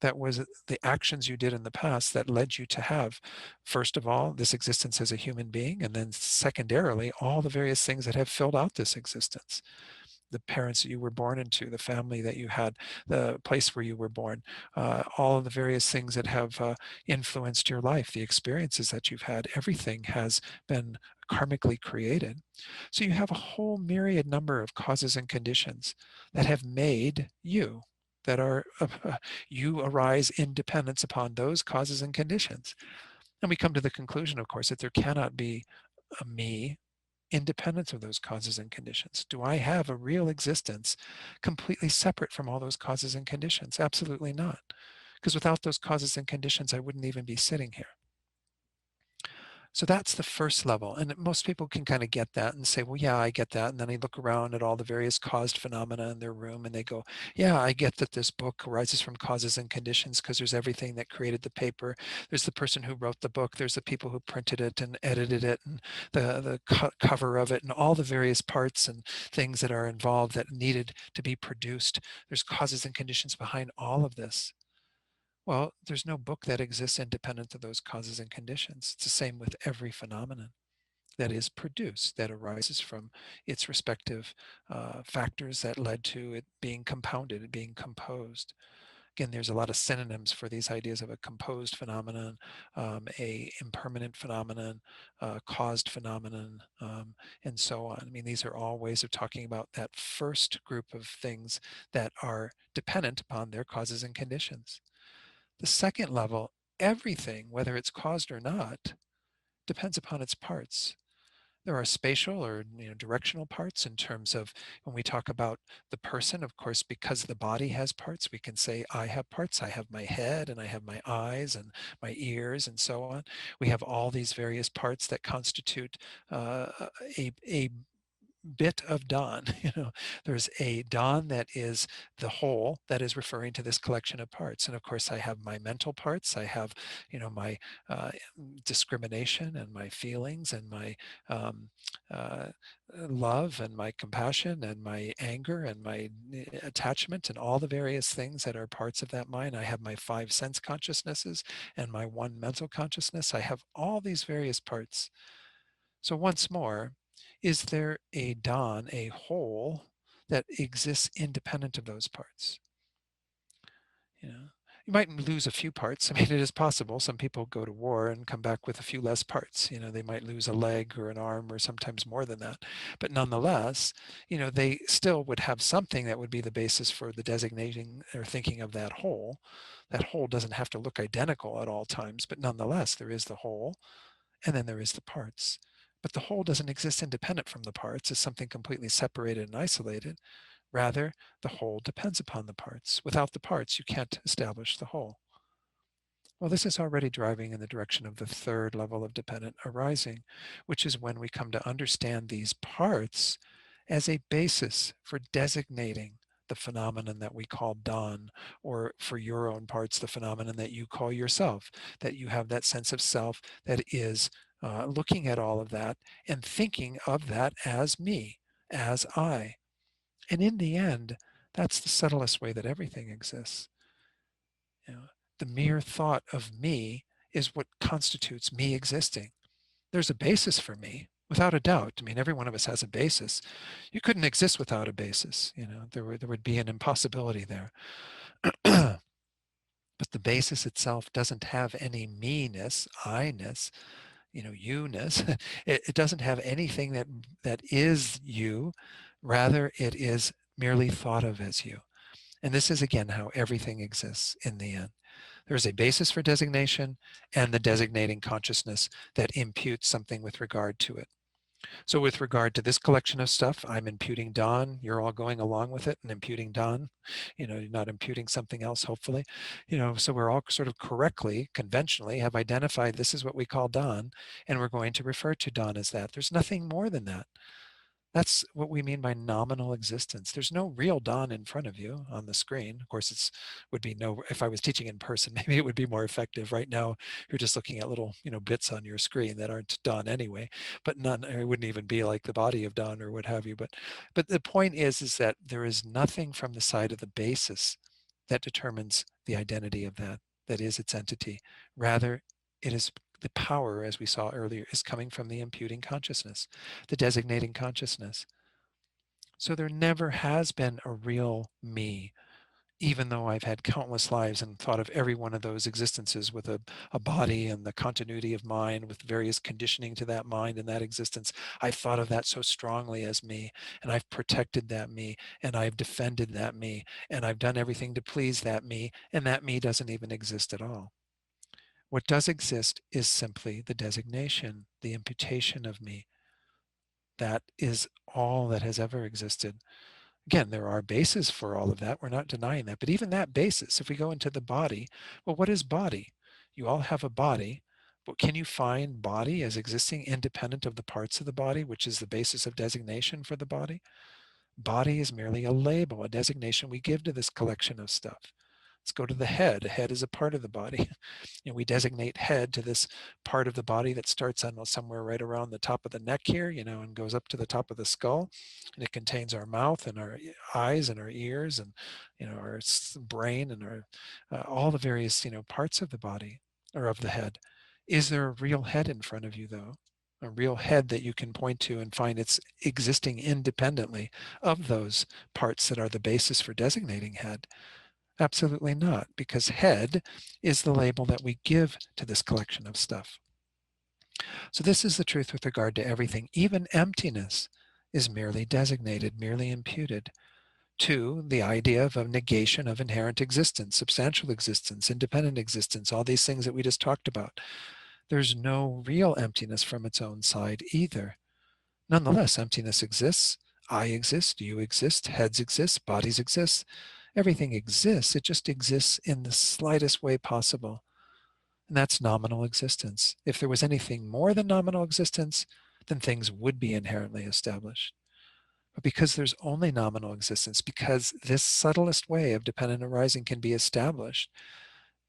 That was the actions you did in the past that led you to have, first of all, this existence as a human being, and then secondarily, all the various things that have filled out this existence. The parents that you were born into, the family that you had, the place where you were born, all of the various things that have influenced your life, the experiences that you've had, everything has been karmically created. So you have a whole myriad number of causes and conditions that have made you, that are, you arise in dependence upon those causes and conditions. And we come to the conclusion, of course, that there cannot be a me independent of those causes and conditions. Do I have a real existence completely separate from all those causes and conditions? Absolutely not. Because without those causes and conditions, I wouldn't even be sitting here. So that's the first level. And most people can kind of get that and say, well, yeah, I get that. And then they look around at all the various caused phenomena in their room and they go, yeah, I get that this book arises from causes and conditions because there's everything that created the paper. There's the person who wrote the book. There's the people who printed it and edited it and the cover of it and all the various parts and things that are involved that needed to be produced. There's causes and conditions behind all of this. Well, there's no book that exists independent of those causes and conditions. It's the same with every phenomenon that is produced, that arises from its respective factors that led to it being compounded, being composed. Again, there's a lot of synonyms for these ideas of a composed phenomenon, a impermanent phenomenon, caused phenomenon, and so on. I mean, these are all ways of talking about that first group of things that are dependent upon their causes and conditions. The second level, everything, whether it's caused or not, depends upon its parts. There are spatial or directional parts in terms of when we talk about the person, of course, because the body has parts, we can say I have parts. I have my head and I have my eyes and my ears and so on. We have all these various parts that constitute a bit of Don. There's a Don that is the whole that is referring to this collection of parts. And of course, I have my mental parts. I have, my discrimination and my feelings and my love and my compassion and my anger and my attachment and all the various things that are parts of that mind. I have my 5 sense consciousnesses and my 1 mental consciousness. I have all these various parts. So once more, is there a Don, a whole, that exists independent of those parts? You might lose a few parts. I mean, it is possible. Some people go to war and come back with a few less parts. They might lose a leg or an arm or sometimes more than that. But nonetheless, they still would have something that would be the basis for the designating or thinking of that whole. That whole doesn't have to look identical at all times, but nonetheless, there is the whole. And then there is the parts. But the whole doesn't exist independent from the parts as something completely separated and isolated. Rather, the whole depends upon the parts. Without the parts, you can't establish the whole. Well, this is already driving in the direction of the third level of dependent arising, which is when we come to understand these parts as a basis for designating the phenomenon that we call Don, or for your own parts, the phenomenon that you call yourself, that you have that sense of self that is looking at all of that and thinking of that as me, as I. And in the end, that's the subtlest way that everything exists. You know, the mere thought of me is what constitutes me existing. There's a basis for me, without a doubt. I mean, every one of us has a basis. You couldn't exist without a basis. There would be an impossibility there. But the basis itself doesn't have any me-ness, I-ness, you-ness. It doesn't have anything that is you. Rather, it is merely thought of as you. And this is, again, how everything exists in the end. There's a basis for designation and the designating consciousness that imputes something with regard to it. So with regard to this collection of stuff, I'm imputing Don. You're all going along with it and imputing Don. You're not imputing something else, hopefully. So we're all sort of correctly, conventionally, have identified this is what we call Don, and we're going to refer to Don as that. There's nothing more than that. That's what we mean by nominal existence. There's no real Don in front of you on the screen. Of course, would be no, if I was teaching in person, maybe it would be more effective. Right now, you're just looking at little, bits on your screen that aren't Don anyway, but none, it wouldn't even be like the body of Don or what have you. But the point is that there is nothing from the side of the basis that determines the identity of that is its entity. Rather, it is the power, as we saw earlier, is coming from the imputing consciousness, the designating consciousness. So there never has been a real me, even though I've had countless lives and thought of every one of those existences with a body and the continuity of mind with various conditioning to that mind and that existence. I've thought of that so strongly as me, and I've protected that me, and I've defended that me, and I've done everything to please that me, and that me doesn't even exist at all. What does exist is simply the designation, the imputation of me. That is all that has ever existed. Again, there are bases for all of that. We're not denying that. But even that basis, if we go into the body, well, what is body? You all have a body, but can you find body as existing independent of the parts of the body, which is the basis of designation for the body? Body is merely a label, a designation we give to this collection of stuff. Let's go to the head. A head is a part of the body. We designate head to this part of the body that starts on somewhere right around the top of the neck here, and goes up to the top of the skull. And it contains our mouth and our eyes and our ears and, our brain and our all the various, parts of the body or of the head. Is there a real head in front of you, though? A real head that you can point to and find it's existing independently of those parts that are the basis for designating head? Absolutely not, because head is the label that we give to this collection of stuff. So this is the truth with regard to everything. Even emptiness is merely designated, merely imputed to the idea of a negation of inherent existence, substantial existence, independent existence, all these things that we just talked about. There's no real emptiness from its own side either. Nonetheless, emptiness exists. I exist, you exist, heads exist, bodies exist. Everything exists. It just exists in the slightest way possible. And that's nominal existence. If there was anything more than nominal existence, then things would be inherently established. But because there's only nominal existence, because this subtlest way of dependent arising can be established,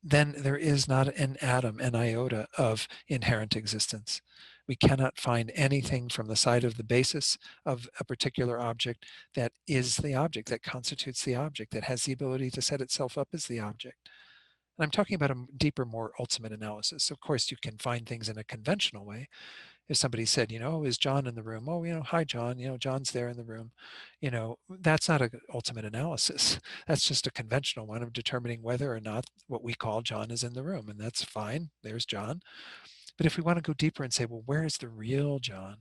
then there is not an atom, an iota of inherent existence. We cannot find anything from the side of the basis of a particular object that is the object, that constitutes the object, that has the ability to set itself up as the object. And I'm talking about a deeper, more ultimate analysis. Of course, you can find things in a conventional way. If somebody said, is John in the room? Oh, hi, John. John's there in the room. That's not an ultimate analysis. That's just a conventional one of determining whether or not what we call John is in the room. And that's fine. There's John. But if we want to go deeper and say, well, where is the real John?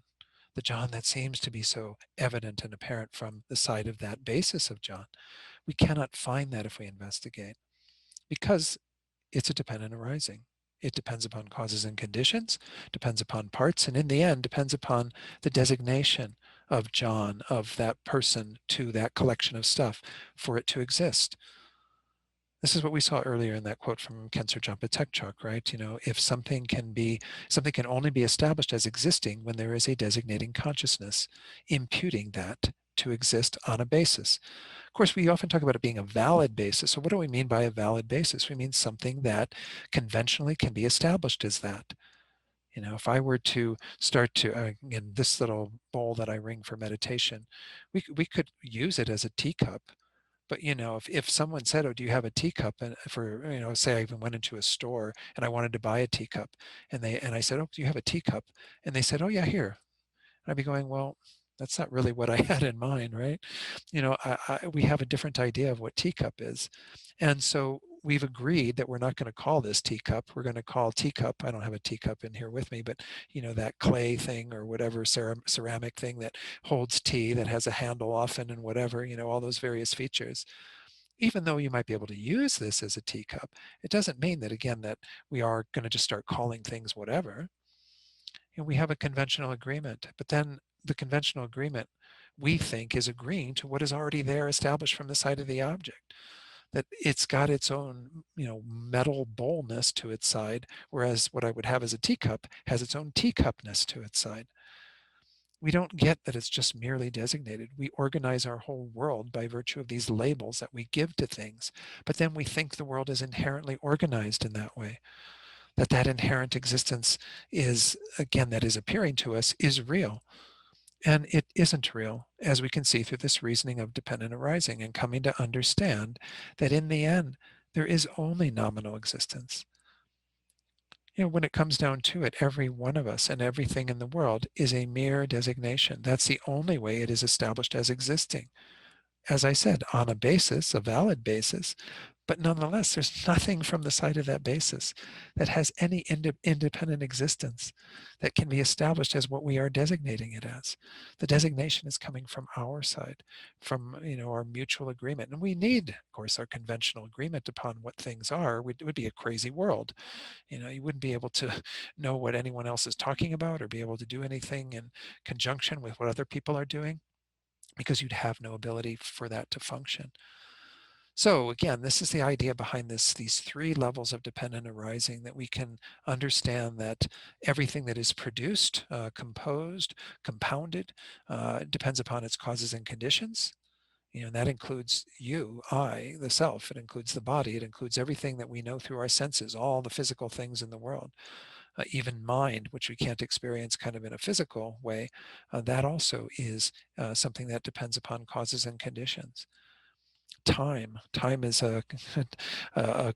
The John that seems to be so evident and apparent from the side of that basis of John. We cannot find that if we investigate, because it's a dependent arising. It depends upon causes and conditions, depends upon parts, and in the end depends upon the designation of John, of that person to that collection of stuff for it to exist. This is what we saw earlier in that quote from Khensur Jampa Tekchok, right? If something can only be established as existing when there is a designating consciousness, imputing that to exist on a basis. Of course, we often talk about it being a valid basis. So what do we mean by a valid basis? We mean something that conventionally can be established as that. If I were to start to, again, this little bowl that I ring for meditation, we could use it as a teacup. But if someone said, "Oh, do you have a teacup?" And for say I even went into a store and I wanted to buy a teacup, and I said, "Oh, do you have a teacup?" And they said, "Oh yeah, here." I'd be going, well, that's not really what I had in mind, right? We have a different idea of what teacup is. And so we've agreed that we're not going to call this teacup. We're going to call teacup, I don't have a teacup in here with me, but that clay thing or whatever ceramic thing that holds tea, that has a handle often and whatever, all those various features. Even though you might be able to use this as a teacup, it doesn't mean that, again, that we are going to just start calling things whatever. We have a conventional agreement, but then the conventional agreement, we think, is agreeing to what is already there established from the side of the object, that it's got its own metal bowlness to its side, whereas what I would have as a teacup has its own teacupness to its side. We don't get that it's just merely designated. We organize our whole world by virtue of these labels that we give to things, but then we think the world is inherently organized in that way, that inherent existence is, again, that is appearing to us, is real. And it isn't real, as we can see through this reasoning of dependent arising and coming to understand that in the end, there is only nominal existence. When it comes down to it, every one of us and everything in the world is a mere designation. That's the only way it is established as existing. As I said, on a basis, a valid basis, but nonetheless, there's nothing from the side of that basis that has any independent existence that can be established as what we are designating it as. The designation is coming from our side, from our mutual agreement. And we need, of course, our conventional agreement upon what things are. It would be a crazy world. You wouldn't be able to know what anyone else is talking about or be able to do anything in conjunction with what other people are doing, because you'd have no ability for that to function. So again, this is the idea behind these three levels of dependent arising, that we can understand that everything that is produced, composed, compounded, depends upon its causes and conditions. And that includes you, I, the self. It includes the body. It includes everything that we know through our senses, all the physical things in the world. Even mind, which we can't experience kind of in a physical way, that also is something that depends upon causes and conditions. Time is a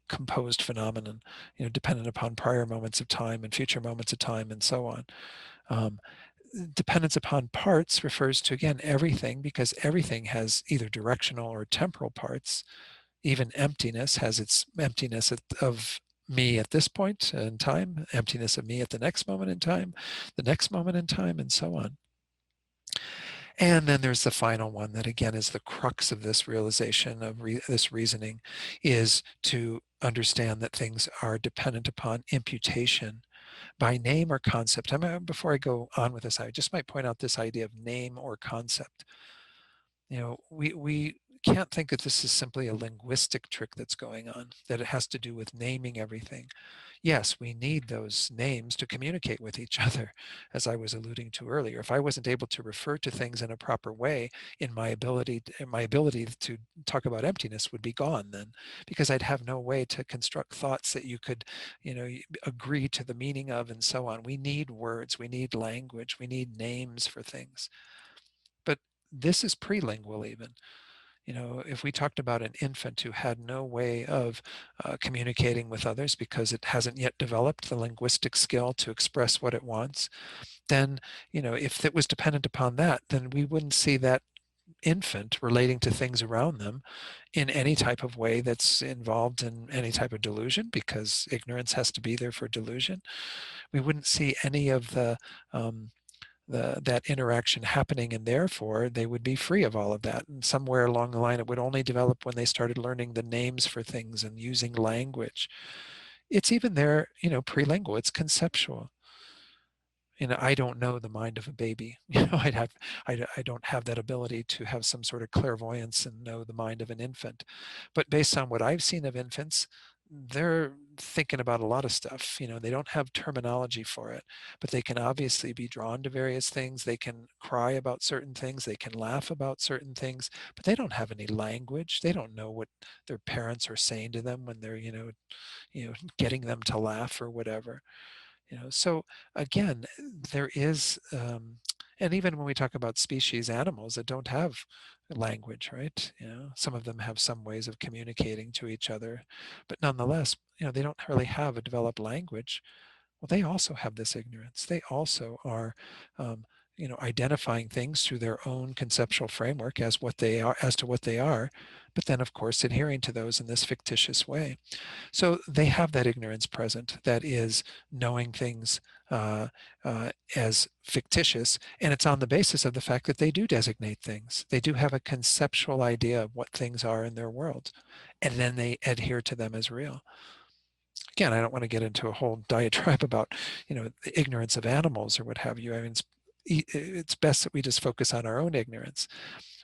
composed phenomenon, dependent upon prior moments of time and future moments of time and so on. Um, Dependence upon parts refers to, again, everything, because everything has either directional or temporal parts. Even emptiness has its emptiness of me at this point in time, emptiness of me at the next moment in time, the next moment in time, and so on. And then there's the final one that, again, is the crux of this realization of this reasoning, is to understand that things are dependent upon imputation by name or concept. Before I go on with this, I just might point out this idea of name or concept. We can't think that this is simply a linguistic trick that's going on, that it has to do with naming everything. Yes, we need those names to communicate with each other, as I was alluding to earlier. If I wasn't able to refer to things in a proper way, my ability to talk about emptiness would be gone then, because I'd have no way to construct thoughts that you could, agree to the meaning of, and so on. We need words, we need language, we need names for things. But this is prelingual even. If we talked about an infant who had no way of communicating with others because it hasn't yet developed the linguistic skill to express what it wants, then, if it was dependent upon that, then we wouldn't see that infant relating to things around them in any type of way that's involved in any type of delusion, because ignorance has to be there for delusion. We wouldn't see any of um, that interaction happening, and therefore they would be free of all of that. And somewhere along the line, it would only develop when they started learning the names for things and using language. It's even there, prelingual, it's conceptual. I don't know the mind of a baby. I don't have that ability to have some sort of clairvoyance and know the mind of an infant. But based on what I've seen of infants, they're thinking about a lot of stuff. They don't have terminology for it, but they can obviously be drawn to various things. They can cry about certain things. They can laugh about certain things, but they don't have any language. They don't know what their parents are saying to them when they're, getting them to laugh or whatever. So again, there is, and even when we talk about species animals that don't have language, right? Some of them have some ways of communicating to each other, but nonetheless, they don't really have a developed language. Well, they also have this ignorance. They also are, identifying things through their own conceptual framework as what they are, as to what they are, but then of course adhering to those in this fictitious way. So they have that ignorance present, that is knowing things uh, as fictitious, and it's on the basis of the fact that they do designate things. They do have a conceptual idea of what things are in their world, and then they adhere to them as real. Again, I don't want to get into a whole diatribe about, the ignorance of animals or what have you. I mean, it's best that we just focus on our own ignorance,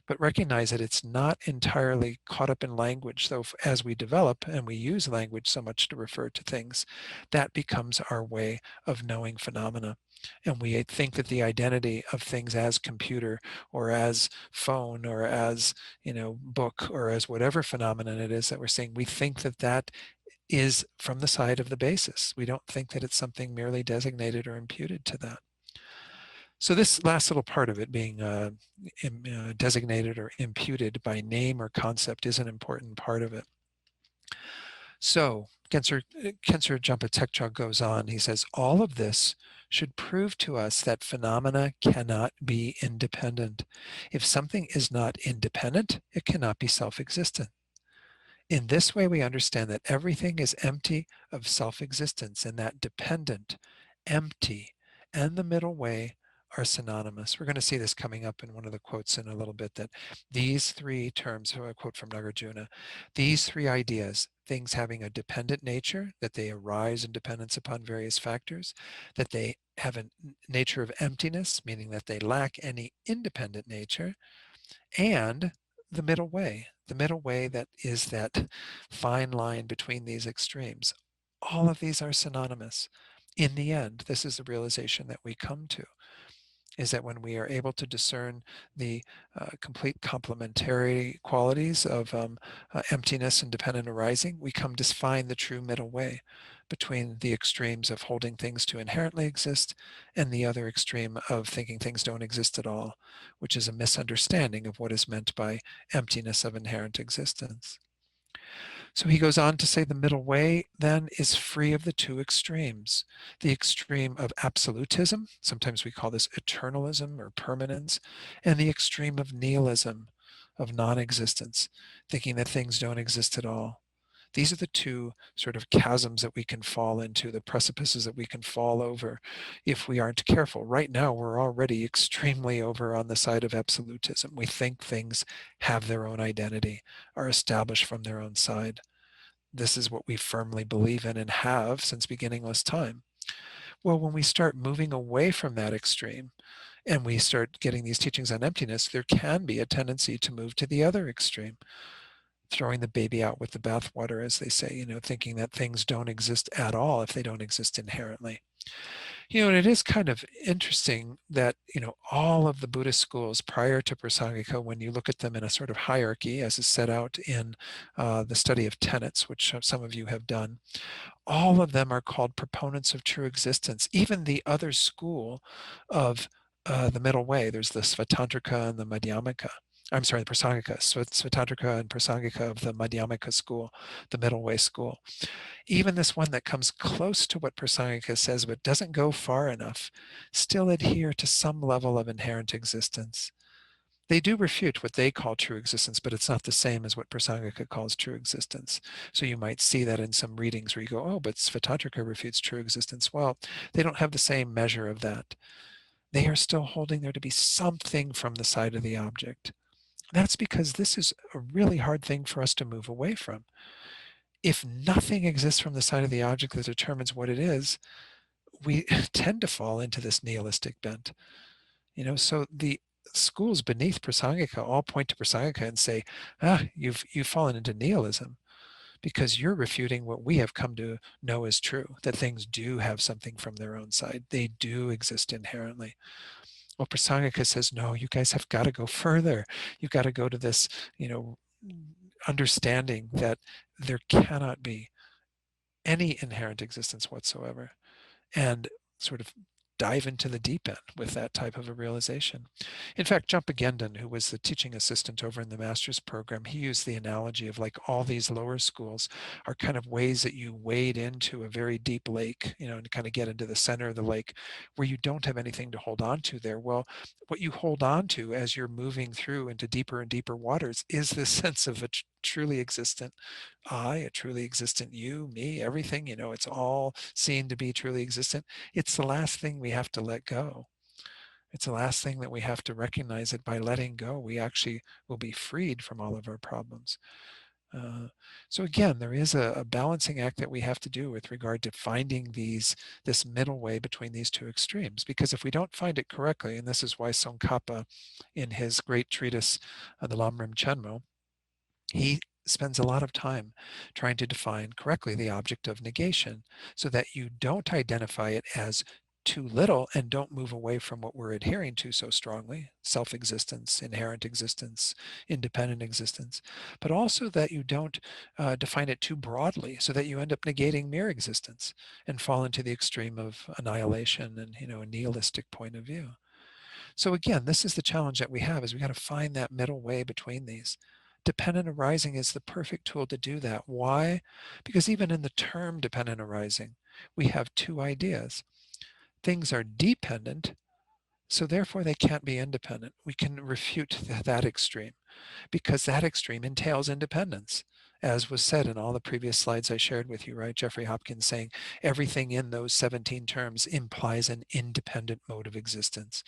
but recognize that it's not entirely caught up in language. So as we develop and we use language so much to refer to things, that becomes our way of knowing phenomena. And we think that the identity of things as computer or as phone or as, book or as whatever phenomenon it is that we're seeing, we think that that is from the side of the basis. We don't think that it's something merely designated or imputed to that. So this last little part of it being designated or imputed by name or concept is an important part of it. So Khensur Jampa Tekchog goes on. He says, all of this should prove to us that phenomena cannot be independent. If something is not independent, it cannot be self-existent. In this way, we understand that everything is empty of self-existence and that dependent, empty, and the middle way are synonymous. We're going to see this coming up in one of the quotes in a little bit, that these three terms, a quote from Nagarjuna, these three ideas, things having a dependent nature, that they arise in dependence upon various factors, that they have a nature of emptiness, meaning that they lack any independent nature, and the middle way that is that fine line between these extremes. All of these are synonymous. In the end, this is the realization that we come to, is that when we are able to discern the complete complementary qualities of emptiness and dependent arising, we come to find the true middle way between the extremes of holding things to inherently exist and the other extreme of thinking things don't exist at all, which is a misunderstanding of what is meant by emptiness of inherent existence. So he goes on to say the middle way then is free of the two extremes. The extreme of absolutism, sometimes we call this eternalism or permanence, and the extreme of nihilism, of non-existence, thinking that things don't exist at all. These are the two sort of chasms that we can fall into, the precipices that we can fall over if we aren't careful. Right now, we're already extremely over on the side of absolutism. We think things have their own identity, are established from their own side. This is what we firmly believe in and have since beginningless time. Well, when we start moving away from that extreme and we start getting these teachings on emptiness, there can be a tendency to move to the other extreme, throwing the baby out with the bathwater, as they say, thinking that things don't exist at all if they don't exist inherently. And it is kind of interesting that, all of the Buddhist schools prior to Prasangika, when you look at them in a sort of hierarchy, as is set out in the study of tenets, which some of you have done, all of them are called proponents of true existence. Even the other school of the middle way, there's the Svatantrika and the Madhyamika. I'm sorry, the Prasangika, Svatantrika and Prasangika of the Madhyamika school, the middle way school. Even this one that comes close to what Prasangika says but doesn't go far enough, still adhere to some level of inherent existence. They do refute what they call true existence, but it's not the same as what Prasangika calls true existence. So you might see that in some readings where you go, oh, but Svatantrika refutes true existence. Well, they don't have the same measure of that. They are still holding there to be something from the side of the object. That's because this is a really hard thing for us to move away from. If nothing exists from the side of the object that determines what it is, we tend to fall into this nihilistic bent. So the schools beneath Prasangika all point to Prasangika and say, you've fallen into nihilism because you're refuting what we have come to know is true, that things do have something from their own side. They do exist inherently. Well, Prasangika says, no, you guys have got to go further. You've got to go to this, understanding that there cannot be any inherent existence whatsoever. and sort of dive into the deep end with that type of a realization. In fact, Jumpa Gendon, who was the teaching assistant over in the master's program, he used the analogy of like all these lower schools are kind of ways that you wade into a very deep lake, and kind of get into the center of the lake where you don't have anything to hold on to there. Well, what you hold on to as you're moving through into deeper and deeper waters is this sense of a truly existent I, a truly existent you, me, everything, it's all seen to be truly existent. It's the last thing we have to let go. It's the last thing that we have to recognize, that by letting go, we actually will be freed from all of our problems. So again, there is a balancing act that we have to do with regard to finding this middle way between these two extremes. Because if we don't find it correctly, and this is why Tsongkhapa, in his great treatise, the Lamrim Chenmo, he spends a lot of time trying to define correctly the object of negation so that you don't identify it as too little and don't move away from what we're adhering to so strongly, self-existence, inherent existence, independent existence, but also that you don't define it too broadly so that you end up negating mere existence and fall into the extreme of annihilation and a nihilistic point of view. So again, this is the challenge that we have, is we got to find that middle way between these. Dependent arising is the perfect tool to do that. Why? Because even in the term dependent arising, we have two ideas. Things are dependent, so therefore they can't be independent. We can refute that extreme because that extreme entails independence, as was said in all the previous slides I shared with you, right? Jeffrey Hopkins saying everything in those 17 terms implies an independent mode of existence,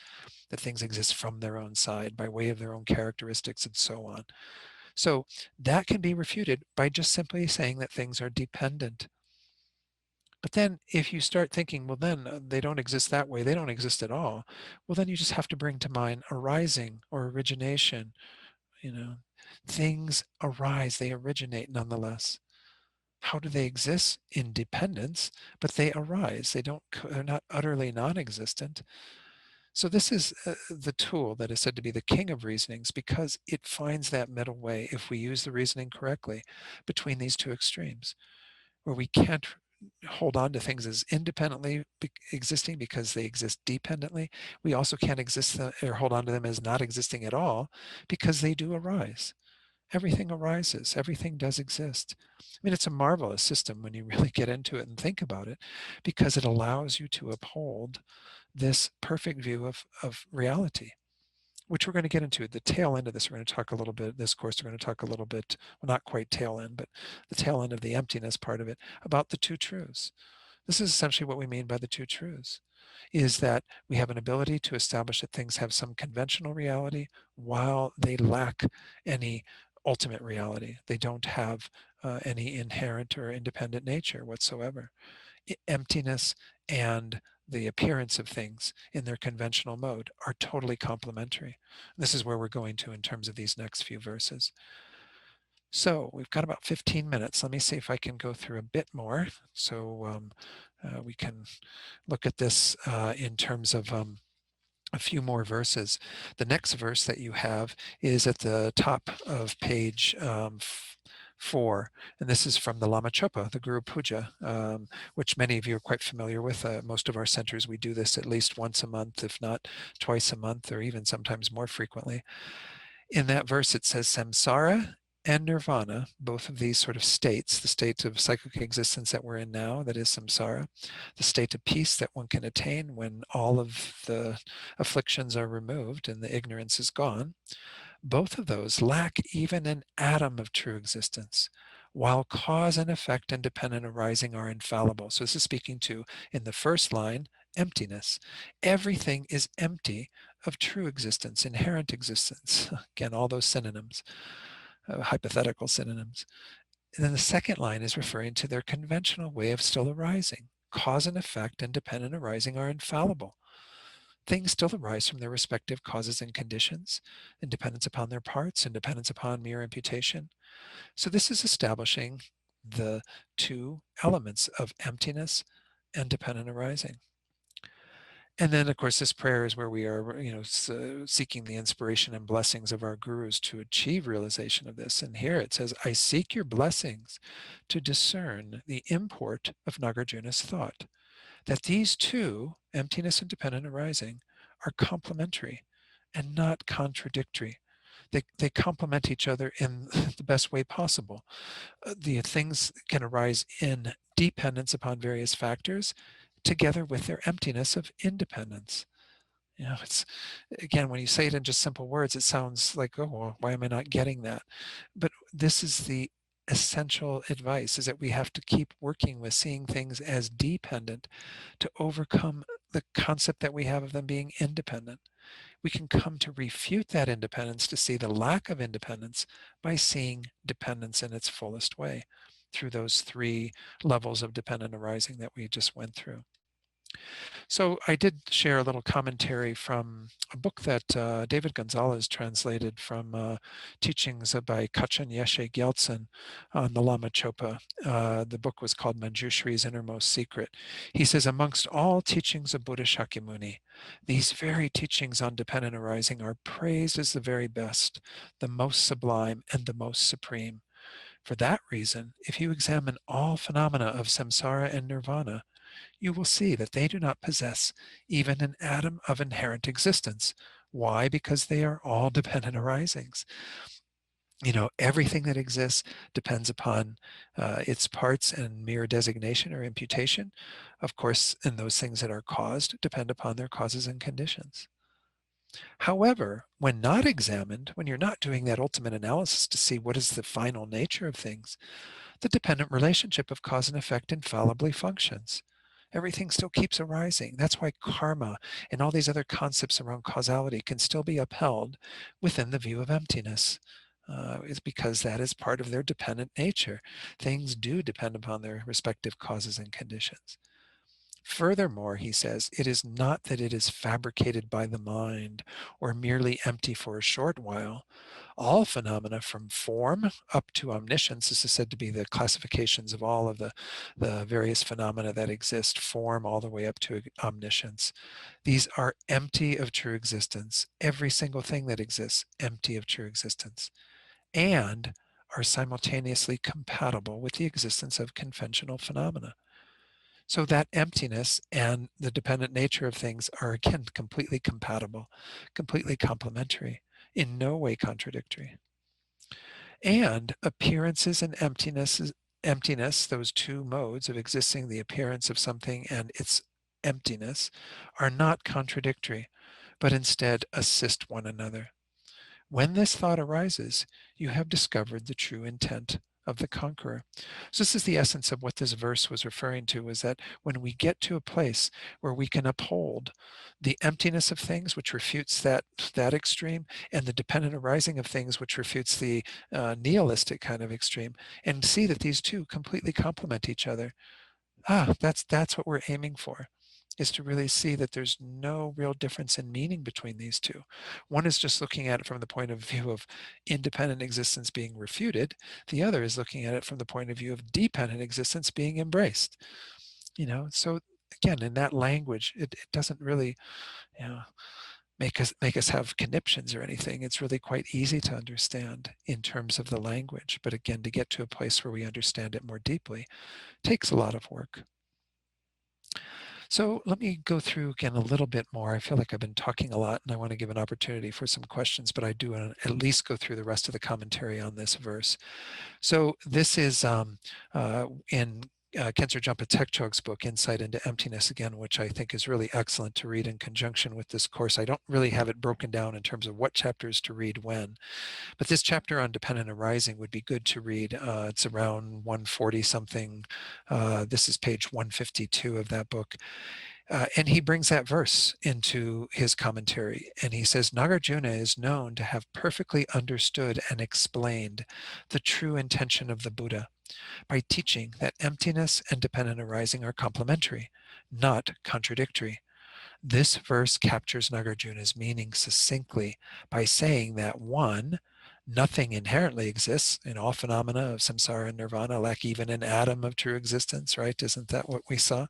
that things exist from their own side by way of their own characteristics and so on. So that can be refuted by just simply saying that things are dependent. But then if you start thinking, well, then they don't exist that way, they don't exist at all, well, then you just have to bring to mind arising or origination. Things arise, they originate nonetheless. How do they exist? In dependence, but they arise. They're not utterly non-existent. So this is the tool that is said to be the king of reasonings because it finds that middle way, if we use the reasoning correctly, between these two extremes, where we can't hold on to things as independently existing because they exist dependently. We also can't exist or hold on to them as not existing at all because they do arise. Everything arises. Everything does exist. I mean, it's a marvelous system when you really get into it and think about it, because it allows you to uphold this perfect view of reality, which we're going to get into. The tail end of this, we're going to talk a little bit, this course, we're going to talk a little bit, well, not quite tail end, but the tail end of the emptiness part of it, about the two truths. This is essentially what we mean by the two truths, is that we have an ability to establish that things have some conventional reality while they lack any ultimate reality. They don't have any inherent or independent nature whatsoever. Emptiness and the appearance of things in their conventional mode are totally complementary. This is where we're going to in terms of these next few verses. So we've got about 15 minutes. Let me see if I can go through a bit more so we can look at this in terms of a few more verses. The next verse that you have is at the top of page 4, and this is from the Lama Tsongkhapa, the Guru Puja, which many of you are quite familiar with. Most of our centers, we do this at least once a month, if not twice a month, or even sometimes more frequently. In that verse, it says samsara and nirvana, both of these sort of states, the state of cyclic existence that we're in now, that is samsara, the state of peace that one can attain when all of the afflictions are removed and the ignorance is gone, both of those lack even an atom of true existence, while cause and effect and dependent arising are infallible. So this is speaking to, in the first line, emptiness. Everything is empty of true existence, inherent existence. Again, all those synonyms, hypothetical synonyms. And then the second line is referring to their conventional way of still arising. Cause and effect and dependent arising are infallible. Things still arise from their respective causes and conditions, in dependence upon their parts, and dependence upon mere imputation. So this is establishing the two elements of emptiness and dependent arising. And then, of course, this prayer is where we are, seeking the inspiration and blessings of our gurus to achieve realization of this. And here it says, I seek your blessings to discern the import of Nagarjuna's thought, that these two, emptiness and dependent arising, are complementary and not contradictory. They complement each other in the best way possible. The things can arise in dependence upon various factors together with their emptiness of independence. It's, again, when you say it in just simple words, it sounds like, oh, well, why am I not getting that? But this is the essential advice, is that we have to keep working with seeing things as dependent to overcome the concept that we have of them being independent. We can come to refute that independence, to see the lack of independence, by seeing dependence in its fullest way through those three levels of dependent arising that we just went through. So I did share a little commentary from a book that David Gonzalez translated from teachings by Kachin Yeshe Gyaltsen on the Lama Tsongkhapa. The book was called Manjushri's Innermost Secret. He says, amongst all teachings of Buddha Shakyamuni, these very teachings on dependent arising are praised as the very best, the most sublime, and the most supreme. For that reason, if you examine all phenomena of samsara and nirvana, you will see that they do not possess even an atom of inherent existence. Why? Because they are all dependent arisings. Everything that exists depends upon its parts and mere designation or imputation. Of course, and those things that are caused depend upon their causes and conditions. However, when not examined, when you're not doing that ultimate analysis to see what is the final nature of things, the dependent relationship of cause and effect infallibly functions. Everything still keeps arising. That's why karma and all these other concepts around causality can still be upheld within the view of emptiness. It's because that is part of their dependent nature. Things do depend upon their respective causes and conditions. Furthermore, he says, it is not that it is fabricated by the mind or merely empty for a short while. All phenomena from form up to omniscience, this is said to be the classifications of all of the various phenomena that exist, form all the way up to omniscience. These are empty of true existence. Every single thing that exists, empty of true existence, and are simultaneously compatible with the existence of conventional phenomena. So that emptiness and the dependent nature of things are, again, completely compatible, completely complementary, in no way contradictory. And appearances and emptiness, those two modes of existing, the appearance of something and its emptiness, are not contradictory, but instead assist one another. When this thought arises, you have discovered the true intent of the conqueror. So this is the essence of what this verse was referring to, is that when we get to a place where we can uphold the emptiness of things, which refutes that extreme, and the dependent arising of things, which refutes the nihilistic kind of extreme, and see that these two completely complement each other, that's what we're aiming for, is to really see that there's no real difference in meaning between these two. One is just looking at it from the point of view of independent existence being refuted. The other is looking at it from the point of view of dependent existence being embraced. So again, in that language, it doesn't really, make us have conniptions or anything. It's really quite easy to understand in terms of the language. But again, to get to a place where we understand it more deeply takes a lot of work. So let me go through again a little bit more. I feel like I've been talking a lot and I want to give an opportunity for some questions, but I do want to at least go through the rest of the commentary on this verse. So this is in Khensur Jampa Tekchog's book, Insight into Emptiness, again, which I think is really excellent to read in conjunction with this course. I don't really have it broken down in terms of what chapters to read when, but this chapter on dependent arising would be good to read. It's around 140 something. This is page 152 of that book. And he brings that verse into his commentary. And he says, Nagarjuna is known to have perfectly understood and explained the true intention of the Buddha by teaching that emptiness and dependent arising are complementary, not contradictory. This verse captures Nagarjuna's meaning succinctly by saying that, one, nothing inherently exists, in all phenomena of samsara and nirvana lack even an atom of true existence, right? Isn't that what we saw?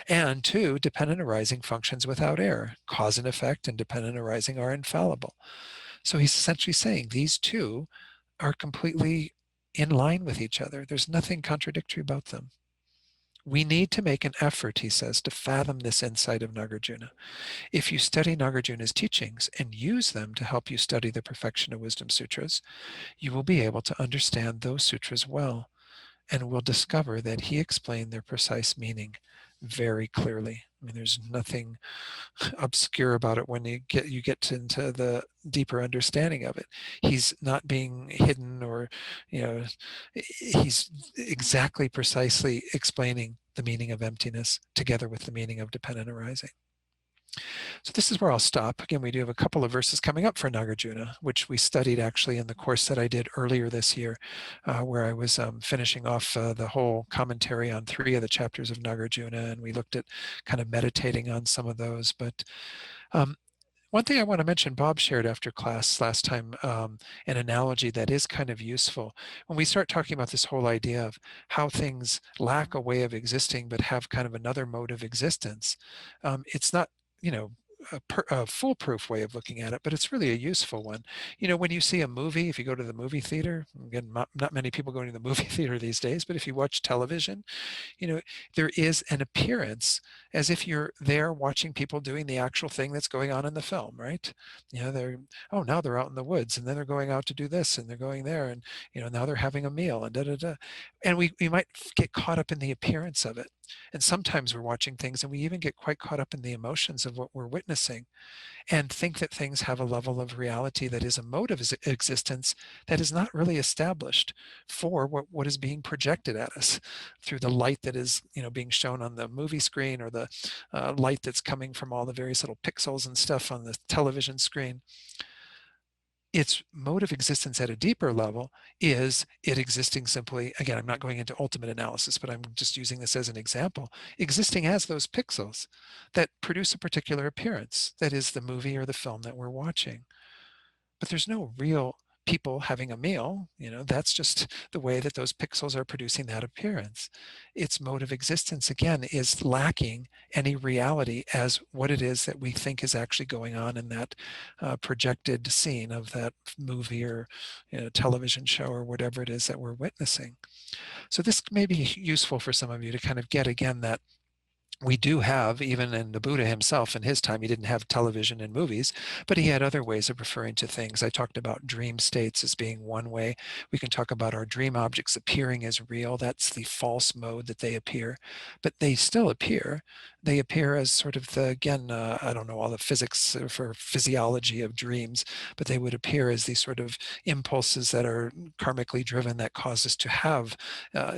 And two, dependent arising functions without error. Cause and effect and dependent arising are infallible. So he's essentially saying these two are completely in line with each other. There's nothing contradictory about them. We need to make an effort, he says, to fathom this insight of Nagarjuna. If you study Nagarjuna's teachings and use them to help you study the Perfection of Wisdom Sutras, you will be able to understand those sutras well and will discover that he explained their precise meaning very clearly. I mean, there's nothing obscure about it when you get into the deeper understanding of it. He's not being hidden, or he's exactly precisely explaining the meaning of emptiness together with the meaning of dependent arising. So this is where I'll stop. Again, we do have a couple of verses coming up for Nagarjuna, which we studied actually in the course that I did earlier this year, where I was finishing off the whole commentary on 3 of the chapters of Nagarjuna, and we looked at kind of meditating on some of those. But um, one thing I want to mention, Bob shared after class last time, an analogy that is kind of useful. When we start talking about this whole idea of how things lack a way of existing but have kind of another mode of existence, it's not, a foolproof way of looking at it, but it's really a useful one. When you see a movie, if you go to the movie theater, again, not many people going to the movie theater these days, but if you watch television, there is an appearance as if you're there watching people doing the actual thing that's going on in the film, right? Now they're out in the woods, and then they're going out to do this, and they're going there, and now they're having a meal, and da da da. And we might get caught up in the appearance of it. And sometimes we're watching things and we even get quite caught up in the emotions of what we're witnessing, and think that things have a level of reality that is a mode of existence that is not really established for what is being projected at us through the light that is being shown on the movie screen, or the light that's coming from all the various little pixels and stuff on the television screen. Its mode of existence at a deeper level is it existing simply, again, I'm not going into ultimate analysis, but I'm just using this as an example, existing as those pixels that produce a particular appearance, that is the movie or the film that we're watching. But there's no real people having a meal. That's just the way that those pixels are producing that appearance. Its mode of existence, again, is lacking any reality as what it is that we think is actually going on in that projected scene of that movie or television show or whatever it is that we're witnessing. So this may be useful for some of you to kind of get, again, that we do have, even in the Buddha himself, in his time, he didn't have television and movies, but he had other ways of referring to things. I talked about dream states as being one way. We can talk about our dream objects appearing as real. That's the false mode that they appear, but they still appear. They appear as sort of the, again, I don't know all the physics for physiology of dreams, but they would appear as these sort of impulses that are karmically driven that cause us to have,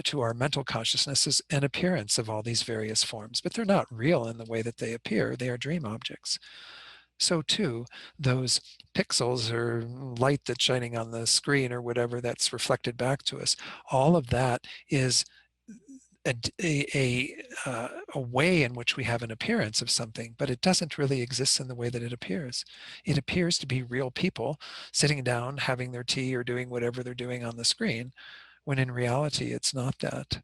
to our mental consciousness, an appearance of all these various forms. But they're not real in the way that they appear. They are dream objects. So too, those pixels or light that's shining on the screen or whatever that's reflected back to us, all of that is a way in which we have an appearance of something, but it doesn't really exist in the way that it appears. It appears to be real people sitting down, having their tea or doing whatever they're doing on the screen, when in reality, it's not that.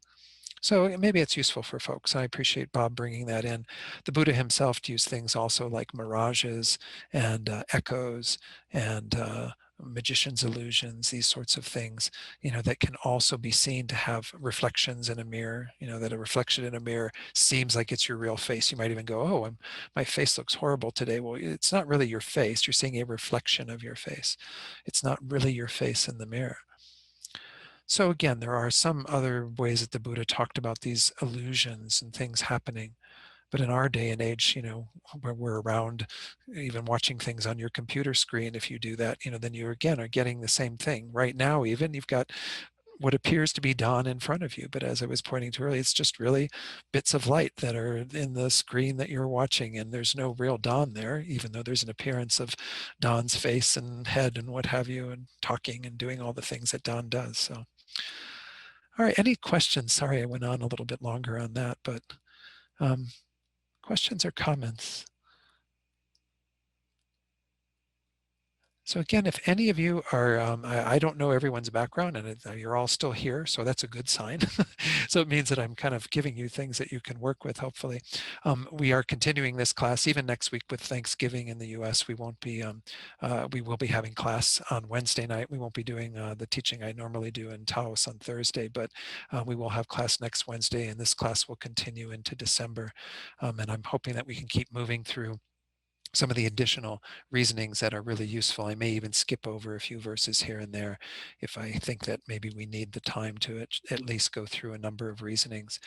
So maybe it's useful for folks. I appreciate Bob bringing that in. The Buddha himself used things also like mirages and echoes and magician's illusions, these sorts of things, that can also be seen to have reflections in a mirror, that a reflection in a mirror seems like it's your real face. You might even go, oh, my face looks horrible today. Well, it's not really your face. You're seeing a reflection of your face. It's not really your face in the mirror. So again, there are some other ways that the Buddha talked about these illusions and things happening. But in our day and age, where we're around even watching things on your computer screen, if you do that, then you again are getting the same thing. Right now, even you've got what appears to be dawn in front of you. But as I was pointing to earlier, it's just really bits of light that are in the screen that you're watching. And there's no real dawn there, even though there's an appearance of dawn's face and head and what have you, and talking and doing all the things that dawn does. So. All right, any questions? Sorry, I went on a little bit longer on that, but questions or comments? So again, if any of you are, I don't know everyone's background, and you're all still here, so that's a good sign. So it means that I'm kind of giving you things that you can work with, hopefully. We are continuing this class even next week with Thanksgiving in the US. We won't be, we will be having class on Wednesday night. We won't be doing the teaching I normally do in Taos on Thursday, but we will have class next Wednesday, and this class will continue into December. And I'm hoping that we can keep moving through some of the additional reasonings that are really useful. I may even skip over a few verses here and there if I think that maybe we need the time to at least go through a number of reasonings.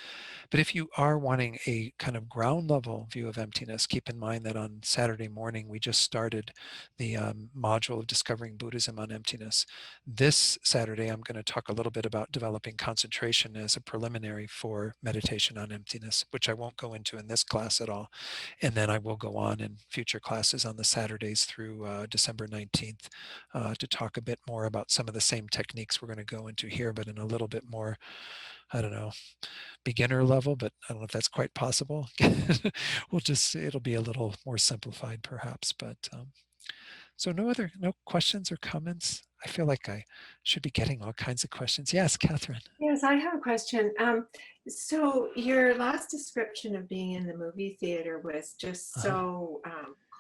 But if you are wanting a kind of ground level view of emptiness, keep in mind that on Saturday morning, we just started the module of Discovering Buddhism on Emptiness. This Saturday, I'm going to talk a little bit about developing concentration as a preliminary for meditation on emptiness, which I won't go into in this class at all. And then I will go on in future classes on the Saturdays through December 19th to talk a bit more about some of the same techniques we're going to go into here, but in a little bit more, I don't know, beginner level, but I don't know if that's quite possible. It'll be a little more simplified perhaps, but so no questions or comments? I feel like I should be getting all kinds of questions. Yes, Catherine. Yes, I have a question. So your last description of being in the movie theater was just so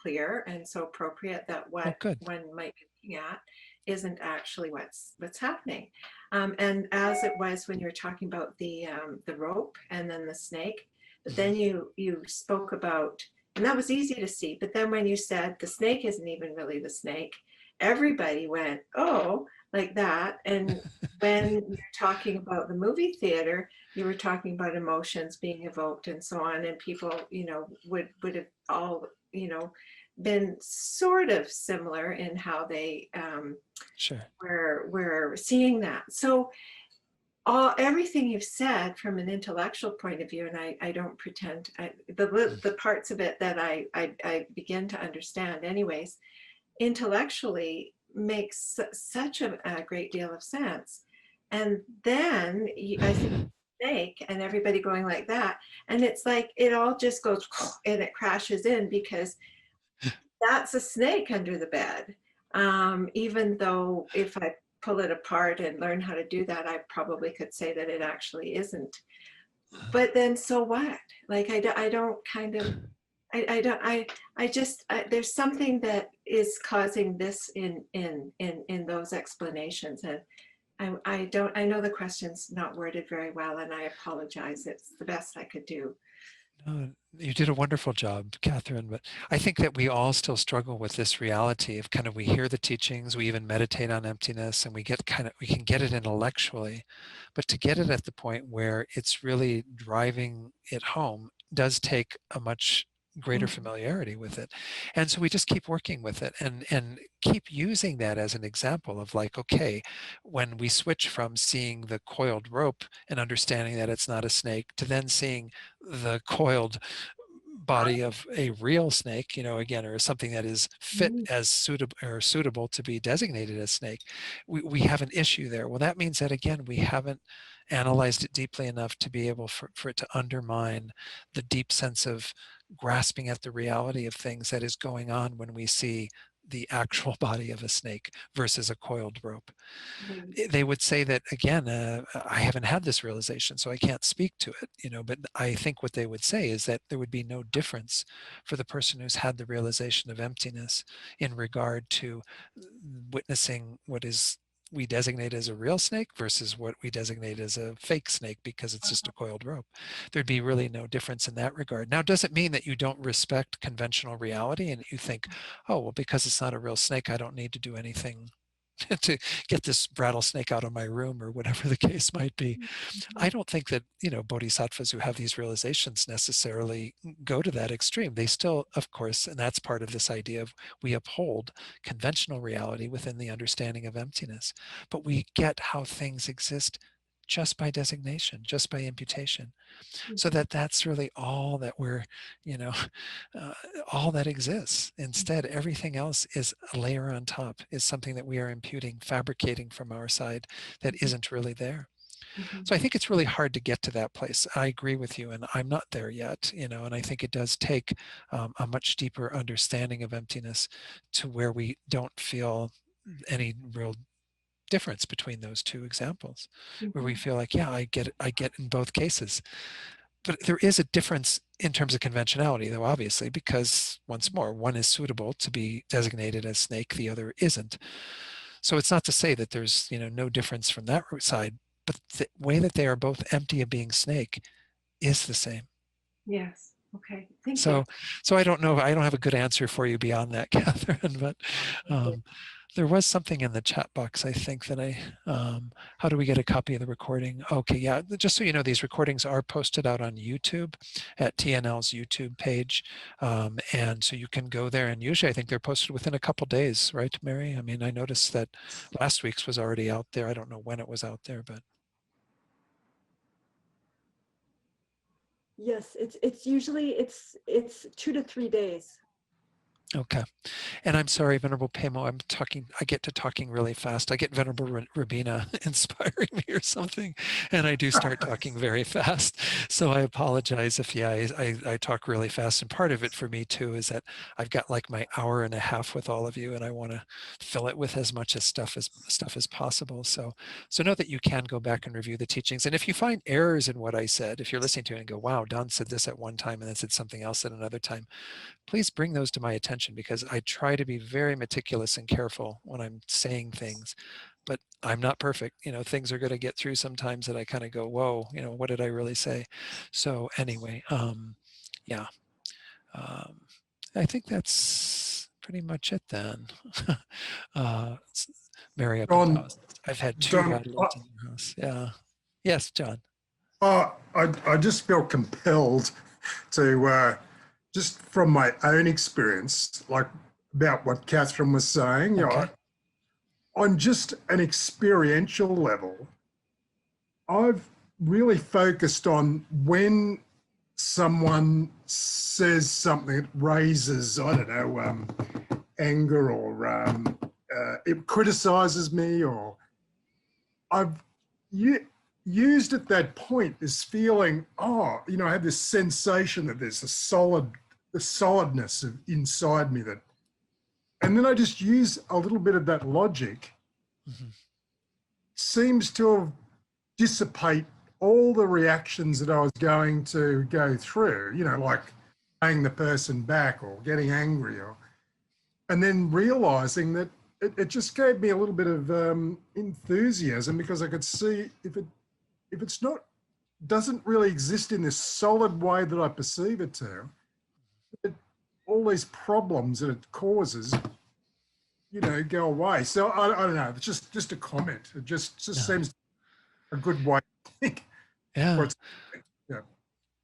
clear and so appropriate that Oh, what good. one might be looking at isn't actually what's happening. And as it was when you were talking about the rope and then the snake, but then you spoke about, and that was easy to see. But then when you said the snake isn't even really the snake, everybody went, oh, like that. And when you're talking about the movie theater, you were talking about emotions being evoked and so on, and people, would have all, been sort of similar in how they Sure. were seeing that. So everything you've said from an intellectual point of view, and I don't pretend the parts of it that I begin to understand, anyways, intellectually makes such a great deal of sense. And then I think snake and everybody going like that, and it's like it all just goes and it crashes in because that's a snake under the bed. Even though if I pull it apart and learn how to do that, I probably could say that it actually isn't. But then so what? Like I don't kind of I don't I just there's something that is causing this in those explanations, and I don't, I know the question's not worded very well, and I apologize. It's the best I could do. No, you did a wonderful job, Catherine, but I think that we all still struggle with this reality of kind of, we hear the teachings, we even meditate on emptiness, and we can get it intellectually, but to get it at the point where it's really driving it home does take a much greater Mhm. familiarity with it. And so we just keep working with it and keep using that as an example of like, okay, when we switch from seeing the coiled rope and understanding that it's not a snake to then seeing the coiled body of a real snake, again, or something that is fit Mhm. as suitable to be designated as snake, we have an issue there. Well, that means that, again, we haven't analyzed it deeply enough to be able for it to undermine the deep sense of grasping at the reality of things that is going on when we see the actual body of a snake versus a coiled rope. Mhm. They would say that, again, I haven't had this realization, so I can't speak to it, but I think what they would say is that there would be no difference for the person who's had the realization of emptiness in regard to witnessing what is we designate as a real snake versus what we designate as a fake snake because it's just a coiled rope. There'd be really no difference in that regard. Now, does it mean that you don't respect conventional reality and you think, oh, well, because it's not a real snake, I don't need to do anything to get this rattlesnake out of my room or whatever the case might be? I don't think that, bodhisattvas who have these realizations necessarily go to that extreme. They still, of course, and that's part of this idea of we uphold conventional reality within the understanding of emptiness, but we get how things exist just by designation, just by imputation, so that's really all that we're, you know, uh, all that exists. Instead, everything else is a layer on top, is something that we are imputing, fabricating from our side that isn't really there. Mhm. So I think it's really hard to get to that place. I agree with you, and I'm not there yet, and I think it does take a much deeper understanding of emptiness to where we don't feel any real difference between those two examples, where we Mhm. feel like, yeah, I get in both cases. But there is a difference in terms of conventionality, though, obviously, because once more, one is suitable to be designated as snake, the other isn't. So it's not to say that there's no difference from that side, but the way that they are both empty of being snake is the same. Yes. Okay. Thank you. So, so I don't know. I don't have a good answer for you beyond that, Catherine. But um, there was something in the chat box, I think, that how do we get a copy of the recording? Okay, yeah. Just so you know, these recordings are posted out on YouTube at TNL's YouTube page, and so you can go there. And usually, I think they're posted within a couple days, right, Mary? I mean, I noticed that last week's was already out there. I don't know when it was out there, but Yes, it's usually it's 2 to 3 days. okay. And I'm sorry, Venerable Pamo, I get to talking really fast. I get Venerable Rabina inspiring me or something, and I do start talking very fast. So I apologize if, yeah, I talk really fast. And part of it for me too is that I've got like my hour and a half with all of you, and I want to fill it with as much stuff as possible. So know that you can go back and review the teachings. And if you find errors in what I said, if you're listening to it and go, wow, Don said this at one time and then said something else at another time, please bring those to my attention, because I try to be very meticulous and careful when I'm saying things, but I'm not perfect. Things are going to get through sometimes that I kind of go, whoa, what did I really say? So anyway, yeah, um, I think that's pretty much it then. It's Mary up in Don, Taos. I've had two Don, rattlers in your house. Yeah. Yes, John. I just feel compelled to just from my own experience, like about what Catherine was saying, Okay. on just an experiential level, I've really focused on when someone says something that raises, I don't know, anger or it criticizes me, or I've used at that point this feeling, I have this sensation that there's the solidness of inside me that, and then I just use a little bit of that logic, Mhm. seems to have dissipate all the reactions that I was going to go through, like paying the person back or getting angry, and then realizing that it just gave me a little bit of enthusiasm, because I could see if it's not doesn't really exist in this solid way that I perceive it to, all these problems that it causes, go away. So I don't know. It's just a comment. It just No. seems a good way to think. Yeah. Yeah.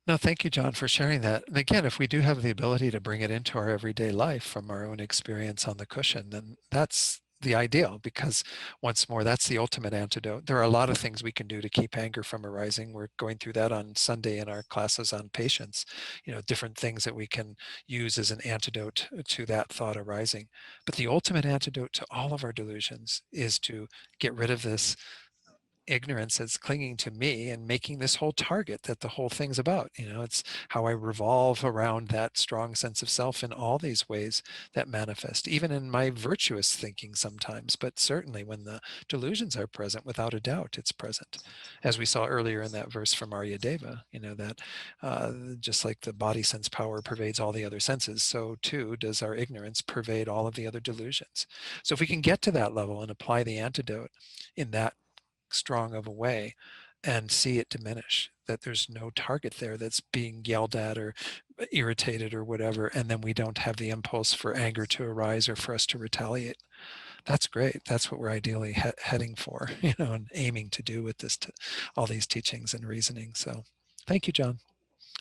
No, thank you, John, for sharing that. And again, if we do have the ability to bring it into our everyday life from our own experience on the cushion, then that's the ideal, because once more, that's the ultimate antidote. There are a lot of things we can do to keep anger from arising. We're going through that on Sunday in our classes on patience, different things that we can use as an antidote to that thought arising. But the ultimate antidote to all of our delusions is to get rid of this ignorance that's clinging to me and making this whole target that the whole thing's about. It's how I revolve around that strong sense of self in all these ways that manifest, even in my virtuous thinking sometimes, but certainly when the delusions are present, without a doubt, it's present. As we saw earlier in that verse from Arya Deva, that just like the body sense power pervades all the other senses, so too does our ignorance pervade all of the other delusions. So if we can get to that level and apply the antidote in that strong of a way and see it diminish, that there's no target there that's being yelled at or irritated or whatever, and then we don't have the impulse for anger to arise or for us to retaliate. That's great. That's what we're ideally heading for, and aiming to do with all these teachings and reasoning. So thank you, John.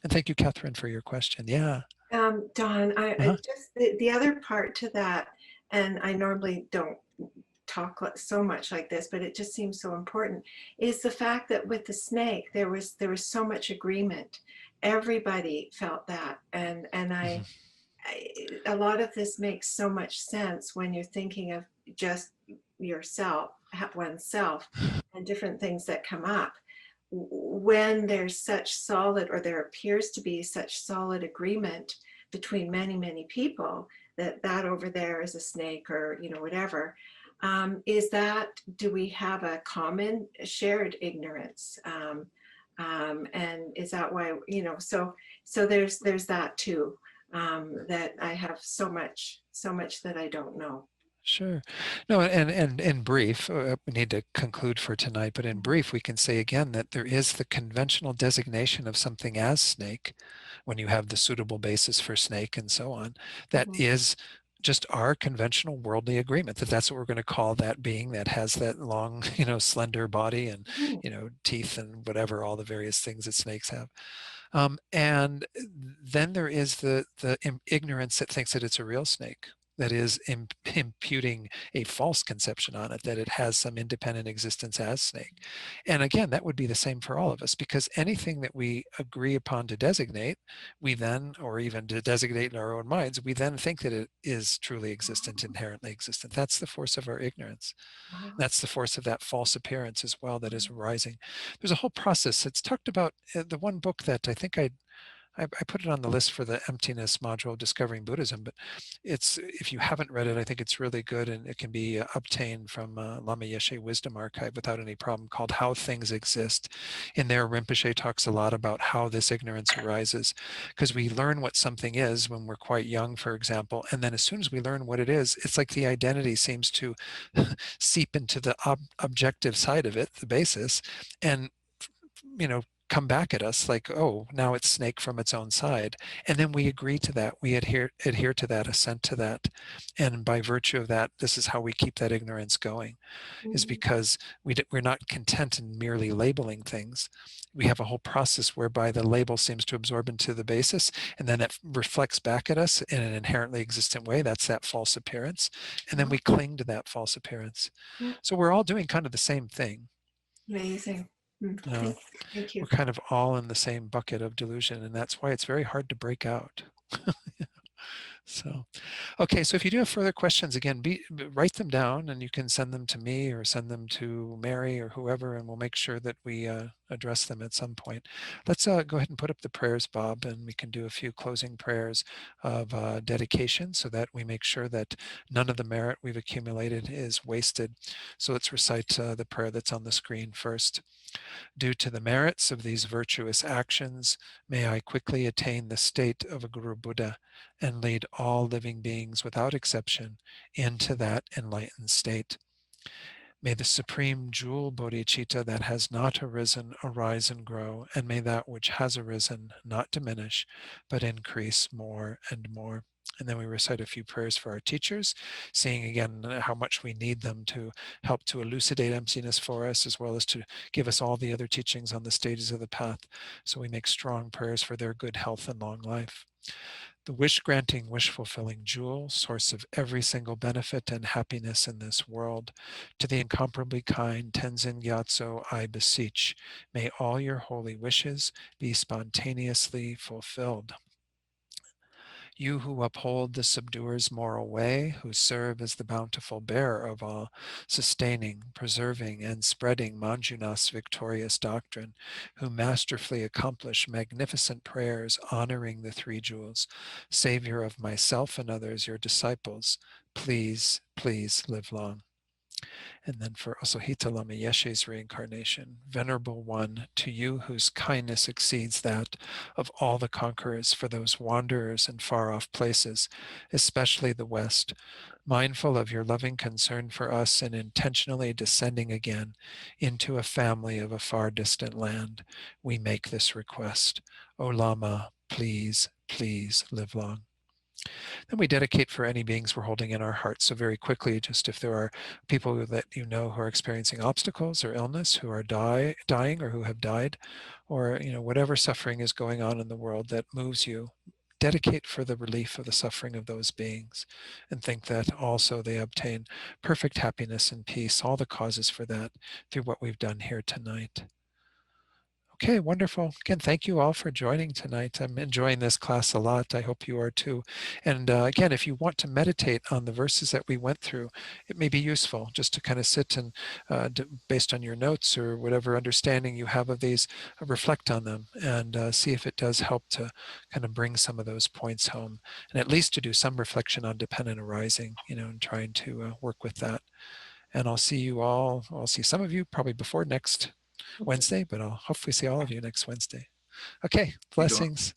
And thank you, Catherine, for your question. Yeah. Don, I Uh-huh. just the other part to that, and I normally don't talk so much like this, but it just seems so important, is the fact that with the snake there was so much agreement. Everybody felt that, and Mhm. a lot of this makes so much sense when you're thinking of just yourself, oneself, and different things that come up. when there's such solid, or there appears to be such solid agreement between many, many people that that over there is a snake, or whatever, is that, do we have a common shared ignorance? And is that why, so there's that too, that I have so much that I don't know. Sure. No, and in brief, we need to conclude for tonight, but in brief, we can say again that there is the conventional designation of something as snake, when you have the suitable basis for snake and so on, that Mhm. is just our conventional worldly agreement that that's what we're going to call that being that has that long, slender body and, Mhm. teeth and whatever, all the various things that snakes have. And then there is the ignorance that thinks that it's a real snake, that is imputing a false conception on it, that it has some independent existence as snake. And again, that would be the same for all of us, because anything that we agree upon to designate, we then, or even to designate in our own minds, we then think that it is truly existent, inherently existent. That's the force of our ignorance. That's the force of that false appearance as well that is arising. There's a whole process that's talked about. The one book that I think I put it on the list for the emptiness module, Discovering Buddhism, but if you haven't read it, I think it's really good, and it can be obtained from Lama Yeshe Wisdom Archive without any problem, called How Things Exist. In there, Rinpoche talks a lot about how this ignorance arises, because we learn what something is when we're quite young, for example, and then as soon as we learn what it is, it's like the identity seems to seep into the objective side of it, the basis, and come back at us like, oh, now it's snake from its own side. And then we agree to that. We adhere to that, assent to that. And by virtue of that, this is how we keep that ignorance going, is because we're not content in merely labeling things. We have a whole process whereby the label seems to absorb into the basis, and then it reflects back at us in an inherently existent way. That's that false appearance. And then we cling to that false appearance. Yeah. So we're all doing kind of the same thing. Amazing. Uh, Thank you. we're kind of all in the same bucket of delusion, and that's why it's very hard to break out. So, okay, so if you do have further questions, again, write them down, and you can send them to me or send them to Mary or whoever, and we'll make sure that we address them at some point. Let's go ahead and put up the prayers, Bob, and we can do a few closing prayers of dedication so that we make sure that none of the merit we've accumulated is wasted. So let's recite the prayer that's on the screen first. Due to the merits of these virtuous actions, may I quickly attain the state of a Guru Buddha and lead all living beings without exception into that enlightened state. May the supreme jewel bodhicitta that has not arisen arise and grow, and may that which has arisen not diminish, but increase more and more. And then we recite a few prayers for our teachers, seeing again how much we need them to help to elucidate emptiness for us, as well as to give us all the other teachings on the stages of the path. So we make strong prayers for their good health and long life. The wish-granting, wish-fulfilling jewel, source of every single benefit and happiness in this world, to the incomparably kind Tenzin Gyatso I beseech, may all your holy wishes be spontaneously fulfilled. You who uphold the subduer's moral way, who serve as the bountiful bearer of all, sustaining, preserving, and spreading Manjuna's victorious doctrine, who masterfully accomplish magnificent prayers honoring the three jewels, Savior of myself and others, your disciples, please, please live long. And then for Osohita Lama Yeshe's reincarnation, Venerable One, to you whose kindness exceeds that of all the conquerors for those wanderers in far-off places, especially the West, mindful of your loving concern for us and intentionally descending again into a family of a far distant land, we make this request. O Lama, please, please live long. Then we dedicate for any beings we're holding in our hearts. So very quickly, just if there are people that you know who are experiencing obstacles or illness, who are dying or who have died, or whatever suffering is going on in the world that moves you, dedicate for the relief of the suffering of those beings, and think that also they obtain perfect happiness and peace, all the causes for that through what we've done here tonight. Okay, wonderful. Again, thank you all for joining tonight. I'm enjoying this class a lot. I hope you are too. And again, if you want to meditate on the verses that we went through, it may be useful just to kind of sit and, based on your notes or whatever understanding you have of these, reflect on them and see if it does help to kind of bring some of those points home, and at least to do some reflection on dependent arising, and trying to work with that. And I'll see you all, I'll see some of you probably before next Wednesday, but I'll hopefully see all of you next Wednesday. Okay, blessings.